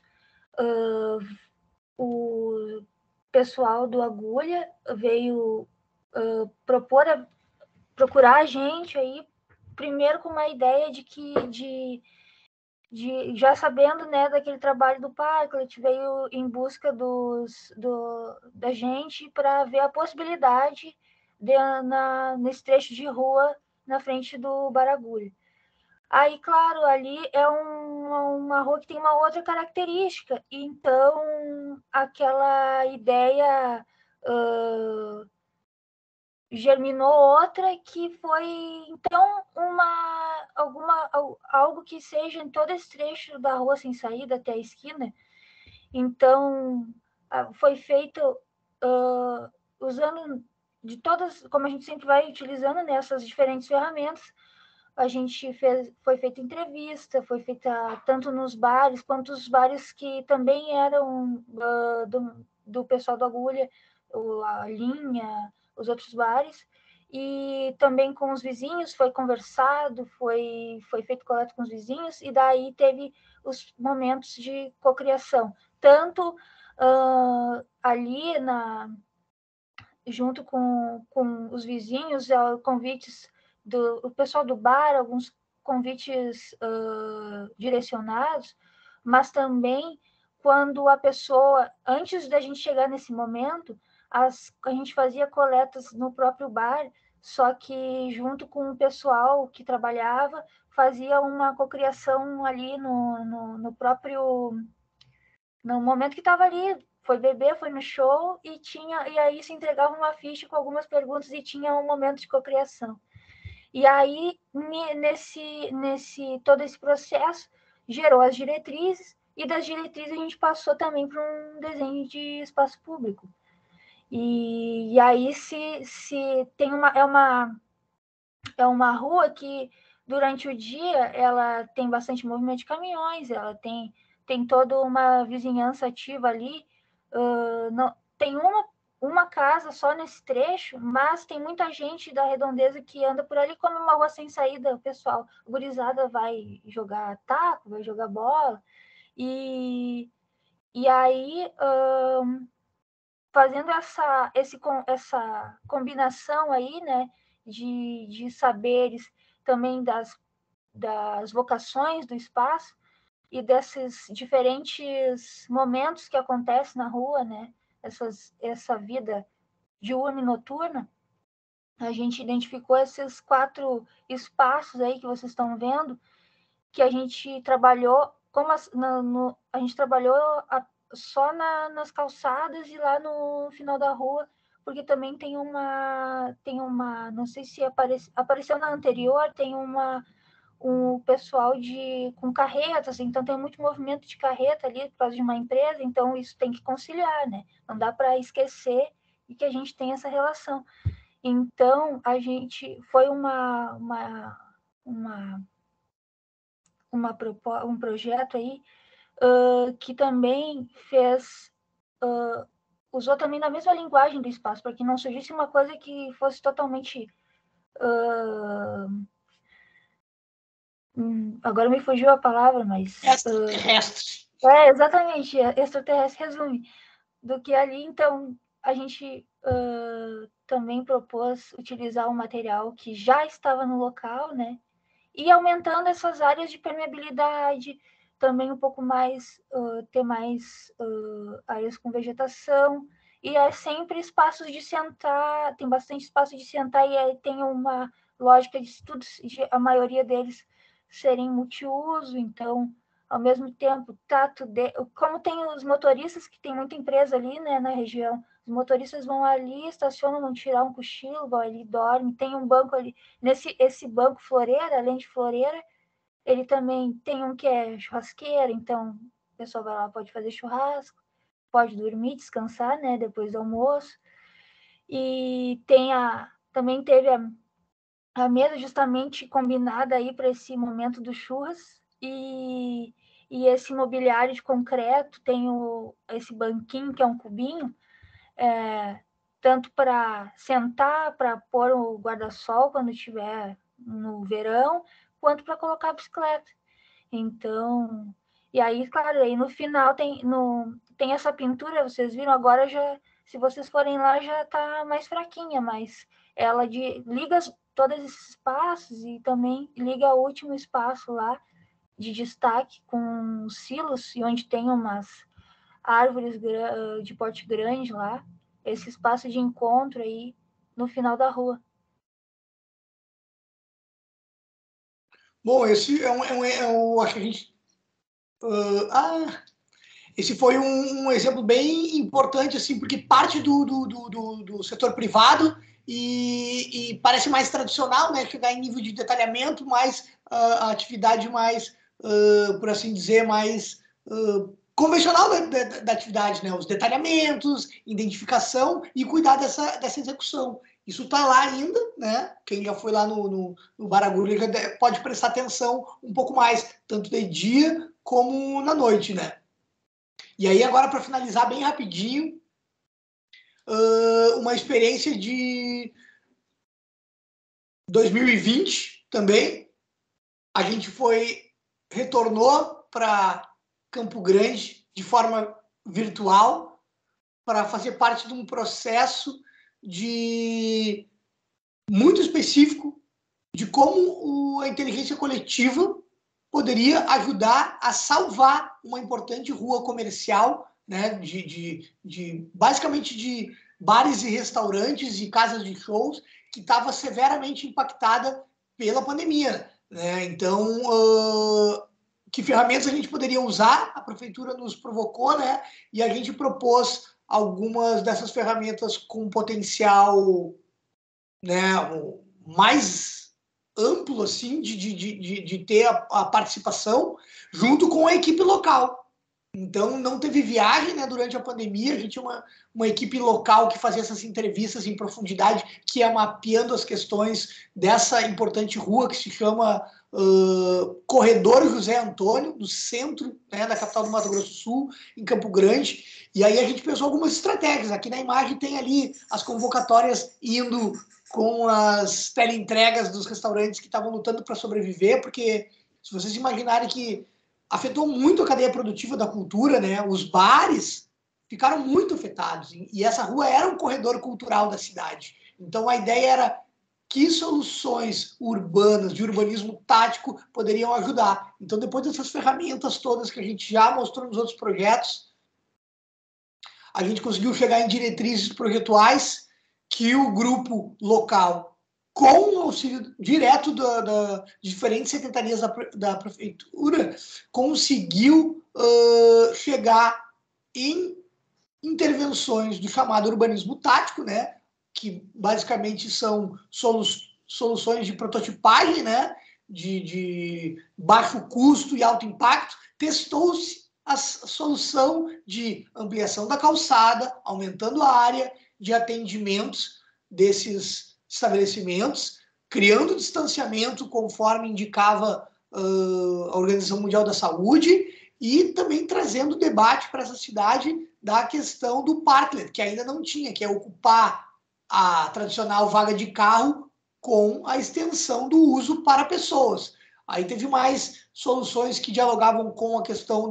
o pessoal do Agulha veio procurar a gente aí primeiro com uma ideia de que já sabendo, né, daquele trabalho do parque, a gente veio em busca da gente para ver a possibilidade nesse trecho de rua na frente do Baragulho. Aí, claro, ali é uma rua que tem uma outra característica, então aquela ideia germinou outra que foi, então, algo que seja em todo esse trecho da rua sem saída até a esquina. Então, foi feito usando de todas, como a gente sempre vai utilizando nessas diferentes ferramentas. A gente foi feita entrevista, foi feita tanto nos bares, quanto os bares que também eram do pessoal do Agulha, a Linha, os outros bares, e também com os vizinhos foi conversado, foi feito coleta com os vizinhos, e daí teve os momentos de cocriação, tanto ali junto com os vizinhos, convites do pessoal do bar, alguns convites direcionados, mas também quando a pessoa, antes da gente chegar nesse momento, a gente fazia coletas no próprio bar, só que junto com o pessoal que trabalhava, fazia uma cocriação ali no próprio, no momento que estava ali, foi beber, foi no show e aí se entregava uma ficha com algumas perguntas e tinha um momento de cocriação. E aí, nesse todo esse processo, gerou as diretrizes, e das diretrizes a gente passou também para um desenho de espaço público. E aí se tem é uma rua que durante o dia ela tem bastante movimento de caminhões, ela tem toda uma vizinhança ativa ali. Não, tem uma casa só nesse trecho, mas tem muita gente da redondeza que anda por ali, como uma rua sem saída, o pessoal, a gurizada vai jogar taco, vai jogar bola, e aí, fazendo essa combinação aí, né, de saberes também das vocações do espaço e desses diferentes momentos que acontecem na rua, né, essa vida diurna e noturna, a gente identificou esses 4 espaços aí que vocês estão vendo, que a gente trabalhou, a gente trabalhou só nas calçadas e lá no final da rua, porque também tem uma, não sei se apareceu na anterior, tem um pessoal com carretas, então tem muito movimento de carreta ali por causa de uma empresa, então isso tem que conciliar, né? Não dá para esquecer e que a gente tem essa relação. Então, a gente foi um projeto aí que também usou também na mesma linguagem do espaço, para que não surgisse uma coisa que fosse totalmente agora me fugiu a palavra, mas extraterrestre. Exatamente, extraterrestre resume do que ali. Então a gente também propôs utilizar um material que já estava no local, né? E aumentando essas áreas de permeabilidade, também um pouco mais, ter mais áreas com vegetação, e é sempre espaços de sentar, tem bastante espaço de sentar, e aí tem uma lógica de estudos, a maioria deles serem multiuso, então, ao mesmo tempo, como tem os motoristas, que tem muita empresa ali, né, na região, os motoristas vão ali, estacionam, vão tirar um cochilo, vão ali, dormem, tem um banco ali. Esse banco floreira, além de floreira, ele também tem um que é churrasqueira, então o pessoal vai lá, pode fazer churrasco, pode dormir, descansar, né, depois do almoço. E também teve a mesa justamente combinada aí para esse momento do churras, e esse mobiliário de concreto, tem esse banquinho que é um cubinho, tanto para sentar, para pôr o guarda-sol quando estiver no verão, quanto para colocar a bicicleta. Então, e aí, claro, aí no final tem essa pintura, vocês viram, agora já, se vocês forem lá, já está mais fraquinha, mas ela liga todos esses espaços e também liga ao último espaço lá de destaque com silos, e onde tem umas árvores de porte grande lá, esse espaço de encontro aí no final da rua. Bom, esse acho que a gente... esse foi um exemplo bem importante, assim, porque parte do setor privado e parece mais tradicional, né? Chegar em nível de detalhamento, mais a atividade mais, por assim dizer, mais convencional da atividade, né? Os detalhamentos, identificação e cuidar dessa execução. Isso está lá ainda, né? Quem já foi lá no Baragulho pode prestar atenção um pouco mais, tanto de dia como na noite, né? E aí, agora, para finalizar bem rapidinho, uma experiência de 2020 também. A gente retornou para Campo Grande de forma virtual para fazer parte de um processo muito específico de como a inteligência coletiva poderia ajudar a salvar uma importante rua comercial, né, basicamente de bares e restaurantes e casas de shows, que estava severamente impactada pela pandemia, né? Então, que ferramentas a gente poderia usar? A prefeitura nos provocou, né? E a gente propôs algumas dessas ferramentas com potencial, né, mais amplo, assim, de ter a participação junto com a equipe local. Então, não teve viagem, né, durante a pandemia. A gente tinha uma equipe local que fazia essas entrevistas em profundidade, que ia mapeando as questões dessa importante rua que se chama Corredor José Antônio, no centro, né, da capital do Mato Grosso do Sul, em Campo Grande. E aí a gente pensou algumas estratégias. Aqui na imagem tem ali as convocatórias indo com as teleentregas dos restaurantes que estavam lutando para sobreviver, porque se vocês imaginarem que afetou muito a cadeia produtiva da cultura, né? Os bares ficaram muito afetados, e essa rua era um corredor cultural da cidade. Então a ideia era que soluções urbanas, de urbanismo tático, poderiam ajudar. Então, depois dessas ferramentas todas que a gente já mostrou nos outros projetos, a gente conseguiu chegar em diretrizes projetuais que o grupo local, com o auxílio direto de diferentes secretarias da prefeitura, conseguiu chegar em intervenções do chamado urbanismo tático, né, que basicamente são soluções de prototipagem, né, de baixo custo e alto impacto. Testou-se a solução de ampliação da calçada, aumentando a área de atendimentos desses estabelecimentos, criando distanciamento conforme indicava a Organização Mundial da Saúde, e também trazendo debate para essa cidade da questão do parklet, que ainda não tinha, que é ocupar a tradicional vaga de carro com a extensão do uso para pessoas. Aí teve mais soluções que dialogavam com a questão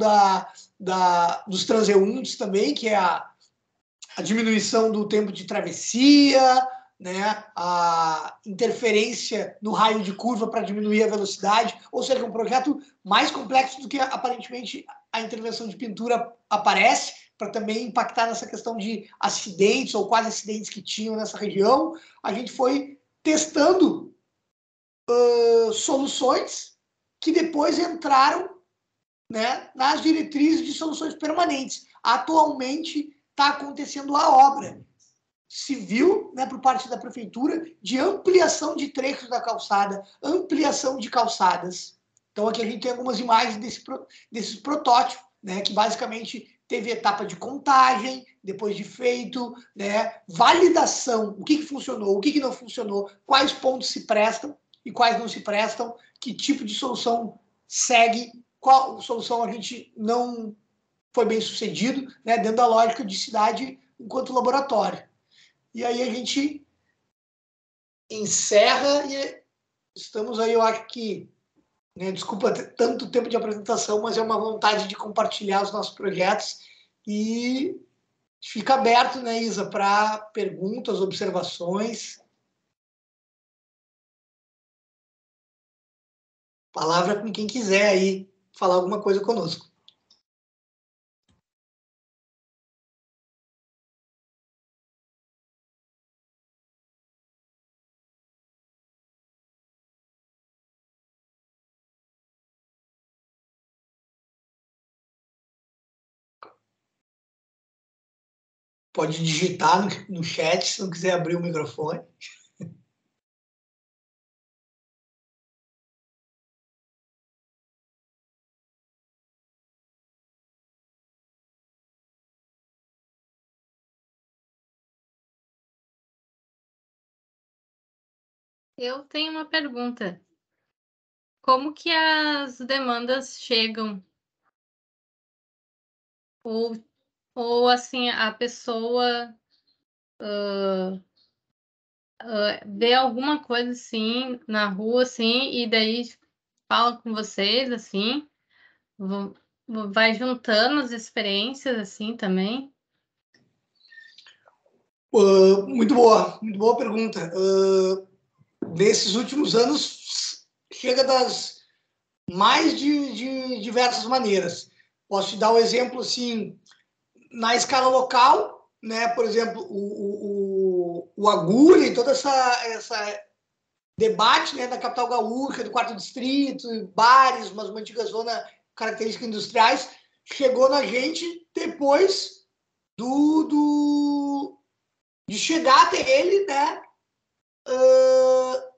dos transeuntes também, que é a diminuição do tempo de travessia, né, a interferência no raio de curva para diminuir a velocidade, ou seja, um projeto mais complexo do que aparentemente a intervenção de pintura aparece, para também impactar nessa questão de acidentes ou quase acidentes que tinham nessa região. A gente foi testando soluções que depois entraram, né, nas diretrizes de soluções permanentes. Atualmente está acontecendo a obra civil, né, por parte da prefeitura, de ampliação de trechos da calçada, ampliação de calçadas. Então aqui a gente tem algumas imagens desses protótipos, né, que basicamente teve etapa de contagem, depois de feito, né, validação, o que funcionou, o que não funcionou, quais pontos se prestam e quais não se prestam, que tipo de solução segue, qual solução a gente não foi bem sucedido, né, dentro da lógica de cidade enquanto laboratório. E aí a gente encerra e estamos aí, eu acho que, né, desculpa tanto tempo de apresentação, mas é uma vontade de compartilhar os nossos projetos e fica aberto, né, Isa, para perguntas, observações. Palavra com quem quiser aí falar alguma coisa conosco. Pode digitar no chat se não quiser abrir o microfone. Eu tenho uma pergunta. Como que as demandas chegam? Ou assim, a pessoa vê alguma coisa assim na rua, assim, e daí fala com vocês, assim, vai juntando as experiências, assim, também? Muito boa pergunta. Nesses últimos anos, chega das mais de diversas maneiras. Posso te dar um exemplo, assim, na escala local, né? Por exemplo, o Agulha e toda essa debate, né, da capital gaúcha, do quarto distrito, bares, umas antigas zonas características industriais, chegou na gente depois de chegar até ele, né,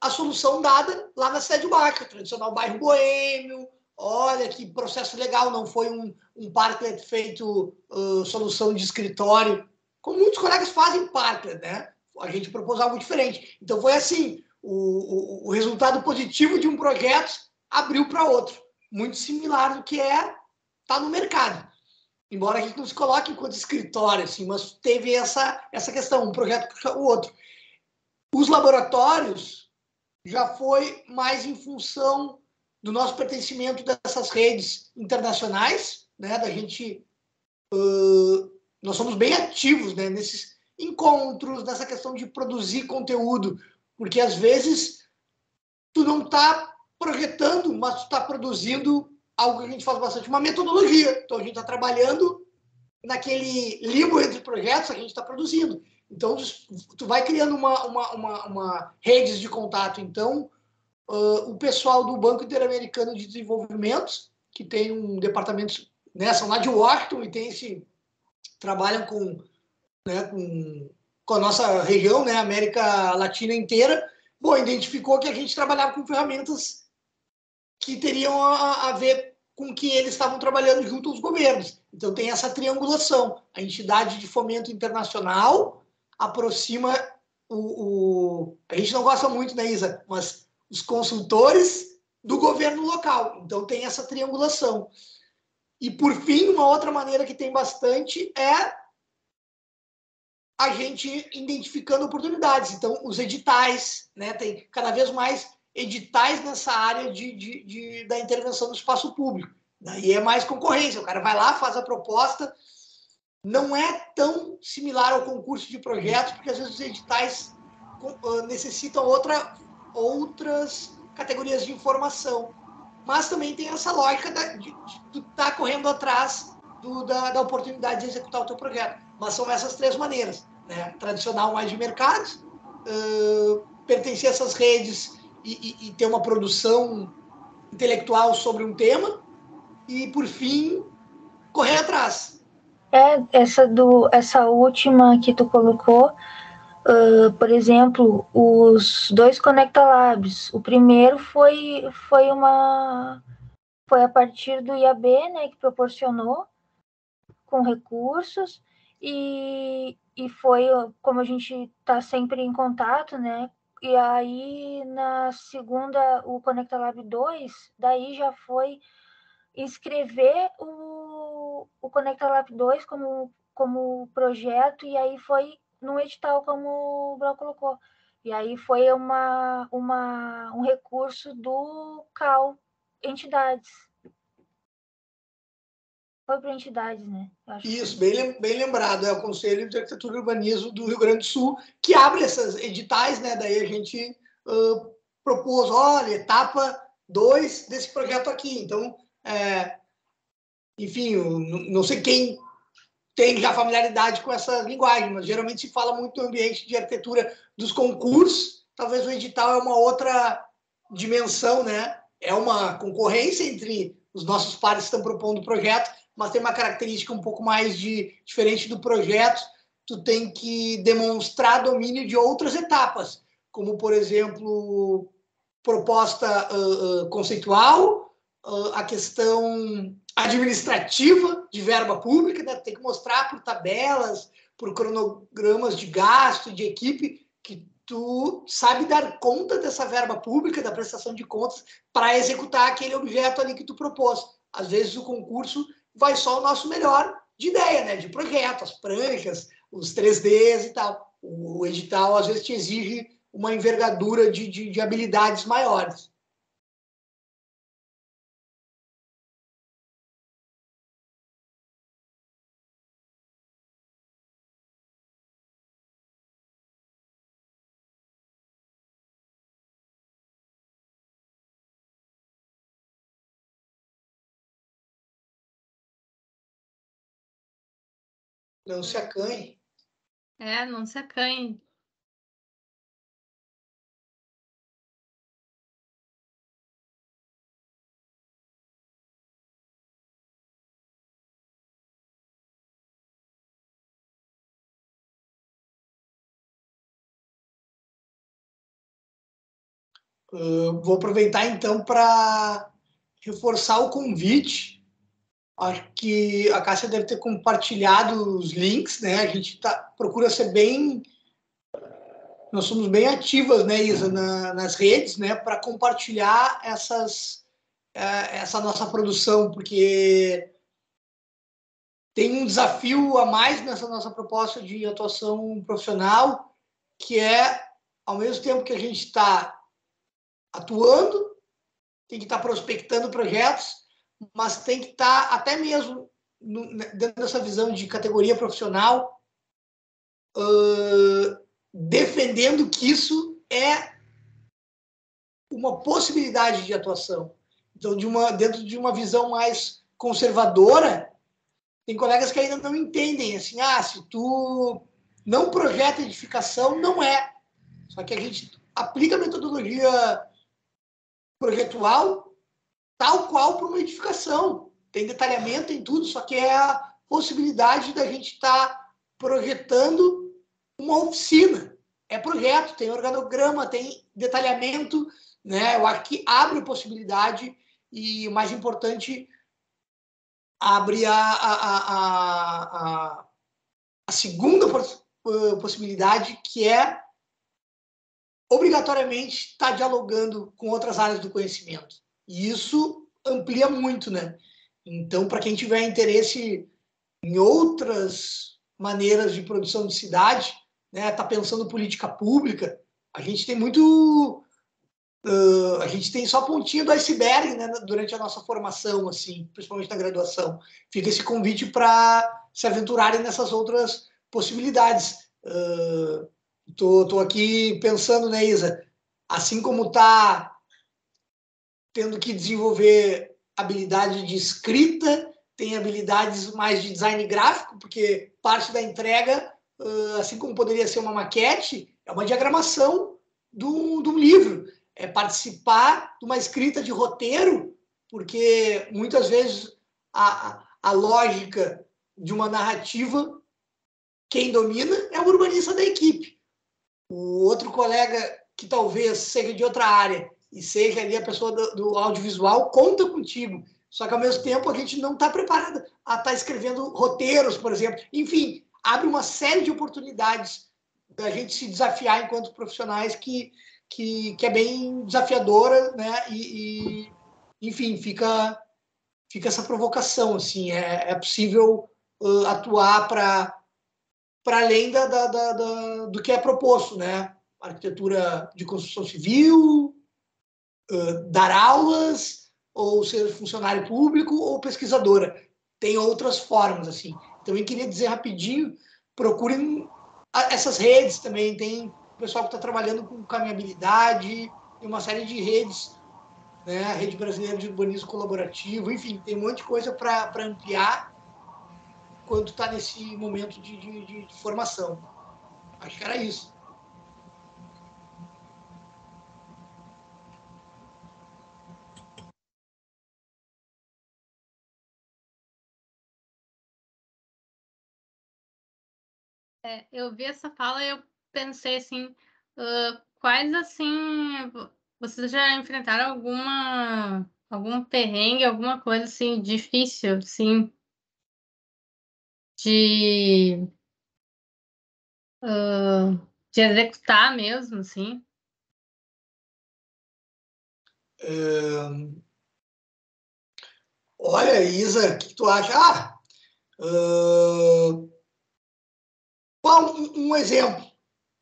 a solução dada lá na Cidade Baixa, tradicional bairro boêmio. Olha que processo legal, não foi um parklet feito solução de escritório, como muitos colegas fazem parklet, né? A gente propôs algo diferente. Então foi assim, o resultado positivo de um projeto abriu para outro, muito similar do que tá no mercado. Embora a gente não se coloque enquanto escritório, assim, mas teve essa questão, um projeto puxa o outro. Os laboratórios já foi mais em função do nosso pertencimento dessas redes internacionais, né? Da gente, nós somos bem ativos, né? Nesses encontros, nessa questão de produzir conteúdo, porque às vezes tu não está projetando, mas tu está produzindo algo que a gente faz bastante, uma metodologia. Então a gente está trabalhando naquele limbo entre projetos que a gente está produzindo. Então, tu vai criando uma redes de contato. Então, o pessoal do Banco Interamericano de Desenvolvimento, que tem um departamento, né, são lá de Washington e trabalham né, com a nossa região, né, América Latina inteira, bom, identificou que a gente trabalhava com ferramentas que teriam a ver com que eles estavam trabalhando junto aos governos. Então, tem essa triangulação. A entidade de fomento internacional aproxima a gente não gosta muito, né, Isa? Mas os consultores do governo local. Então, tem essa triangulação. E, por fim, uma outra maneira que tem bastante é a gente identificando oportunidades. Então, os editais, né? Tem cada vez mais editais nessa área da intervenção no espaço público. Daí é mais concorrência. O cara vai lá, faz a proposta. Não é tão similar ao concurso de projetos, porque às vezes os editais necessitam outras categorias de informação. Mas também tem essa lógica de tu estar correndo atrás da oportunidade de executar o teu projeto. Mas são essas três maneiras, né? Tradicional, mais de mercado, pertencer a essas redes e ter uma produção intelectual sobre um tema, e, por fim, correr atrás. Essa última que tu colocou, por exemplo, os 2 Conecta Labs. O primeiro foi a partir do IAB, né, que proporcionou com recursos, e foi, como a gente está sempre em contato, né, e aí na segunda, o Conecta Lab 2, daí já foi inscrever o Conecta Lab 2 como projeto, e aí foi no edital, como o Brau colocou. E aí foi um recurso do CAL, entidades. Foi para entidades, né? Isso, bem lembrado. É o Conselho de Arquitetura e Urbanismo do Rio Grande do Sul que abre essas editais, né? Daí a gente propôs, olha, etapa 2 desse projeto aqui. Então, enfim, eu não sei quem tem já familiaridade com essa linguagem, mas geralmente se fala muito no ambiente de arquitetura dos concursos. Talvez o edital é uma outra dimensão, né? É uma concorrência entre os nossos pares que estão propondo o projeto, mas tem uma característica um pouco mais diferente do projeto. Tu tem que demonstrar domínio de outras etapas, como, por exemplo, proposta conceitual, a questão administrativa de verba pública, né? Tem que mostrar por tabelas, por cronogramas de gasto, de equipe, que tu sabe dar conta dessa verba pública, da prestação de contas, para executar aquele objeto ali que tu propôs. Às vezes o concurso vai só o nosso melhor de ideia, né? De projeto, as pranchas, os 3Ds e tal. O edital, às vezes, te exige uma envergadura de habilidades maiores. Não se acanhe. Não se acanhe. Vou aproveitar, então, para reforçar o convite. Acho que a Cássia deve ter compartilhado os links, né? A gente procura ser bem... Nós somos bem ativas, né, Isa, nas redes, né, para compartilhar essa nossa produção, porque tem um desafio a mais nessa nossa proposta de atuação profissional, que é, ao mesmo tempo que a gente está atuando, tem que estar prospectando projetos, mas tem que estar até mesmo dentro dessa visão de categoria profissional, defendendo que isso é uma possibilidade de atuação. Então, dentro de uma visão mais conservadora, tem colegas que ainda não entendem, assim, se tu não projeta edificação, não é. Só que a gente aplica a metodologia projetual tal qual para uma edificação. Tem detalhamento, tem tudo, só que é a possibilidade da gente estar projetando uma oficina. É projeto, tem organograma, tem detalhamento, né? Eu acho que abre possibilidade e, o mais importante, abre a segunda possibilidade, que é obrigatoriamente estar dialogando com outras áreas do conhecimento. E isso amplia muito, né? Então, para quem tiver interesse em outras maneiras de produção de cidade, né, tá pensando política pública, a gente tem muito... a gente tem só a pontinha do iceberg, né, durante a nossa formação, assim, principalmente na graduação. Fica esse convite para se aventurarem nessas outras possibilidades. Tô aqui pensando, né, Isa? Assim como está tendo que desenvolver habilidade de escrita, tem habilidades mais de design gráfico, porque parte da entrega, assim como poderia ser uma maquete, é uma diagramação de um livro. É participar de uma escrita de roteiro, porque muitas vezes a lógica de uma narrativa, quem domina é o urbanista da equipe. O outro colega que talvez seja de outra área e seja ali a pessoa do audiovisual, conta contigo. Só que, ao mesmo tempo, a gente não está preparado a estar escrevendo roteiros, por exemplo. Enfim, abre uma série de oportunidades da gente se desafiar enquanto profissionais que é bem desafiadora, né? Enfim, fica essa provocação, assim. É possível atuar para além do que é proposto, né? Arquitetura de construção civil, dar aulas, ou ser funcionário público ou pesquisadora. Tem outras formas, assim. Então, eu queria dizer rapidinho, procurem essas redes também. Tem o pessoal que está trabalhando com caminhabilidade, tem uma série de redes né, a Rede Brasileira de Urbanismo Colaborativo, enfim, tem um monte de coisa para ampliar quando está nesse momento de formação. Acho que era isso. Eu vi essa fala e eu pensei assim, quais assim, vocês já enfrentaram algum perrengue, alguma coisa assim difícil, assim, de, de executar mesmo, assim? Olha, Isa, o que tu acha? Um exemplo.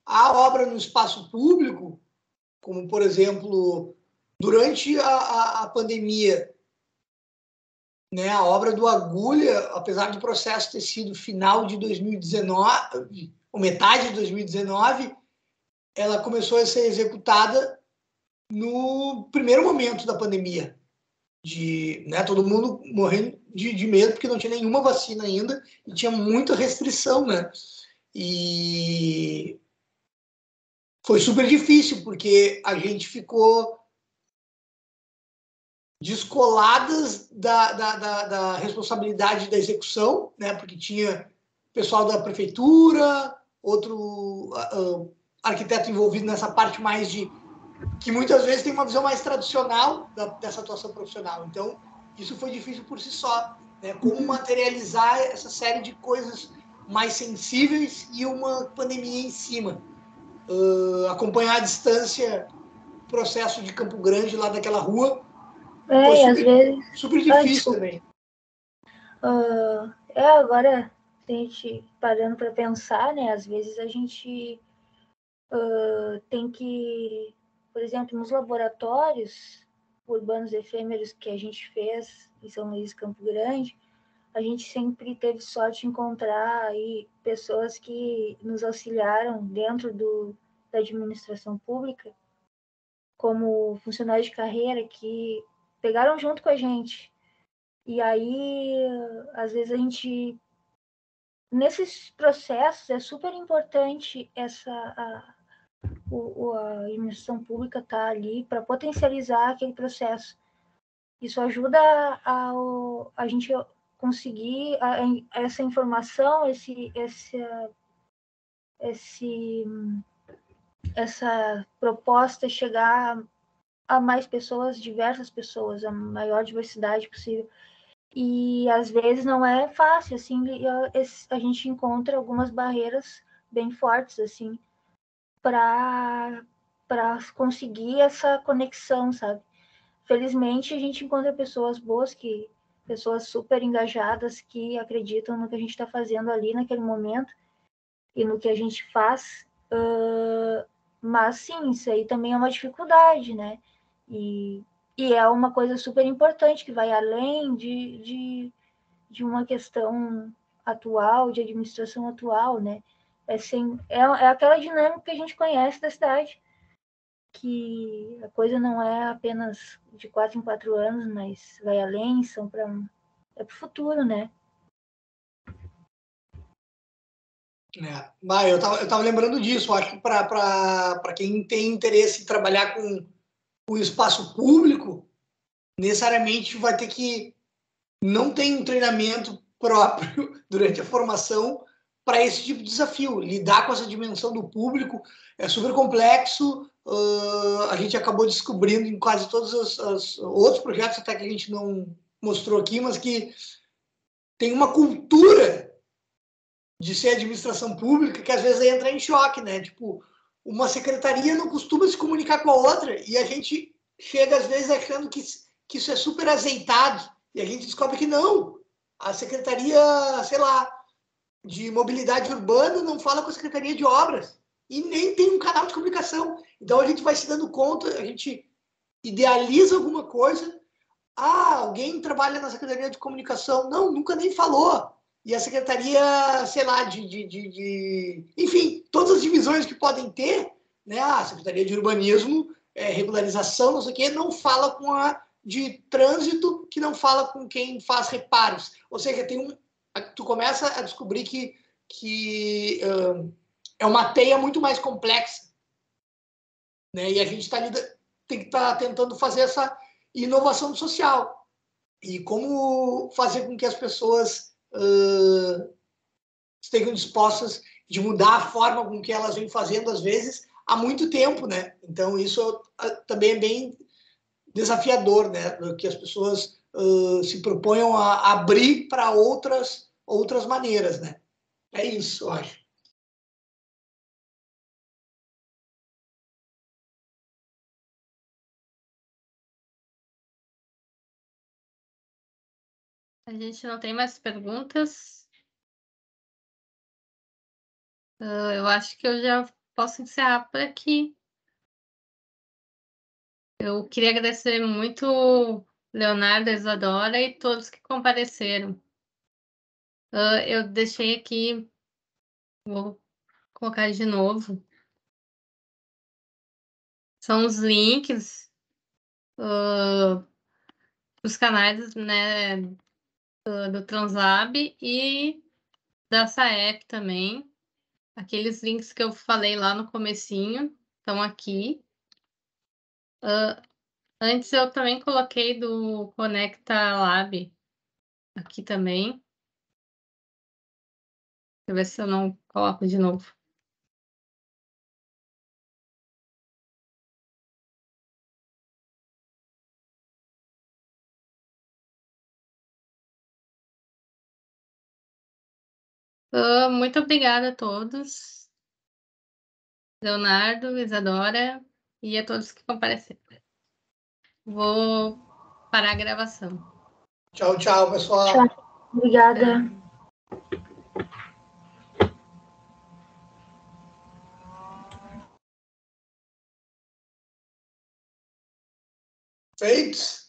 A obra no espaço público, como, por exemplo, durante a pandemia, né, a obra do Agulha, apesar do processo ter sido final de 2019, ou metade de 2019, ela começou a ser executada no primeiro momento da pandemia. Né, todo mundo morrendo de medo, porque não tinha nenhuma vacina ainda e tinha muita restrição, né? E foi super difícil, porque a gente ficou descoladas da responsabilidade da execução, né? Porque tinha pessoal da prefeitura, outro arquiteto envolvido nessa parte mais que muitas vezes tem uma visão mais tradicional dessa atuação profissional. Então, isso foi difícil por si só, né? Como materializar essa série de coisas mais sensíveis e uma pandemia em cima. Acompanhar à distância o processo de Campo Grande, lá daquela rua, foi Às vezes... super difícil também. Agora, a gente parando para pensar, né? Às vezes a gente tem que, por exemplo, nos laboratórios urbanos efêmeros que a gente fez em São Luís, Campo Grande, a gente sempre teve sorte de encontrar aí pessoas que nos auxiliaram dentro da administração pública, como funcionários de carreira que pegaram junto com a gente. E aí, às vezes a gente, nesses processos, é super importante a administração pública estar ali para potencializar aquele processo. Isso ajuda a gente conseguir essa informação, essa proposta chegar a mais pessoas, diversas pessoas, a maior diversidade possível. E às vezes não é fácil, assim, a gente encontra algumas barreiras bem fortes, assim, para conseguir essa conexão, sabe? Felizmente, a gente encontra pessoas boas, pessoas super engajadas, que acreditam no que a gente está fazendo ali naquele momento e no que a gente faz. Mas, sim, isso aí também é uma dificuldade, né? E é uma coisa super importante, que vai além de uma questão atual, de administração atual, né? É aquela dinâmica que a gente conhece da cidade, que a coisa não é apenas de 4 em 4 anos, mas vai além, é para o futuro, né? Eu tava lembrando disso. Acho que para quem tem interesse em trabalhar com o espaço público, necessariamente vai ter que não ter um treinamento próprio durante a formação para esse tipo de desafio. Lidar com essa dimensão do público é super complexo. A gente acabou descobrindo em quase todos os outros projetos, até que a gente não mostrou aqui, mas que tem uma cultura de ser administração pública que às vezes entra em choque, né? Tipo, uma secretaria não costuma se comunicar com a outra e a gente chega às vezes achando que isso é super azeitado e a gente descobre que não. A secretaria, sei lá, de mobilidade urbana não fala com a secretaria de obras e nem tem um canal de comunicação. Então a gente vai se dando conta, a gente idealiza alguma coisa. Alguém trabalha na secretaria de comunicação. Não, nunca nem falou. E a secretaria, sei lá, enfim, todas as divisões que podem ter, né? A secretaria de urbanismo regularização, não sei o quê, não fala com a de trânsito, que não fala com quem faz reparos. Ou seja, tu começa a descobrir que é uma teia muito mais complexa, né? E a gente tem que estar tentando fazer essa inovação social. E como fazer com que as pessoas estejam dispostas de mudar a forma com que elas vêm fazendo, às vezes, há muito tempo, né? Então, isso também é bem desafiador, né? Que as pessoas se proponham a abrir para outras maneiras, né? É isso, eu acho. A gente não tem mais perguntas. Eu acho que eu já posso encerrar por aqui. Eu queria agradecer muito Leonardo, Isadora e todos que compareceram. Eu deixei aqui, vou colocar de novo. São os links dos canais, né, do Translab e da SAEP também. Aqueles links que eu falei lá no comecinho estão aqui. Antes eu também coloquei do Conecta Lab aqui também. Deixa eu ver se eu não coloco de novo. Muito obrigada a todos. Leonardo, Isadora e a todos que compareceram. Vou parar a gravação. Tchau, tchau, pessoal. Tchau. Obrigada. Feito?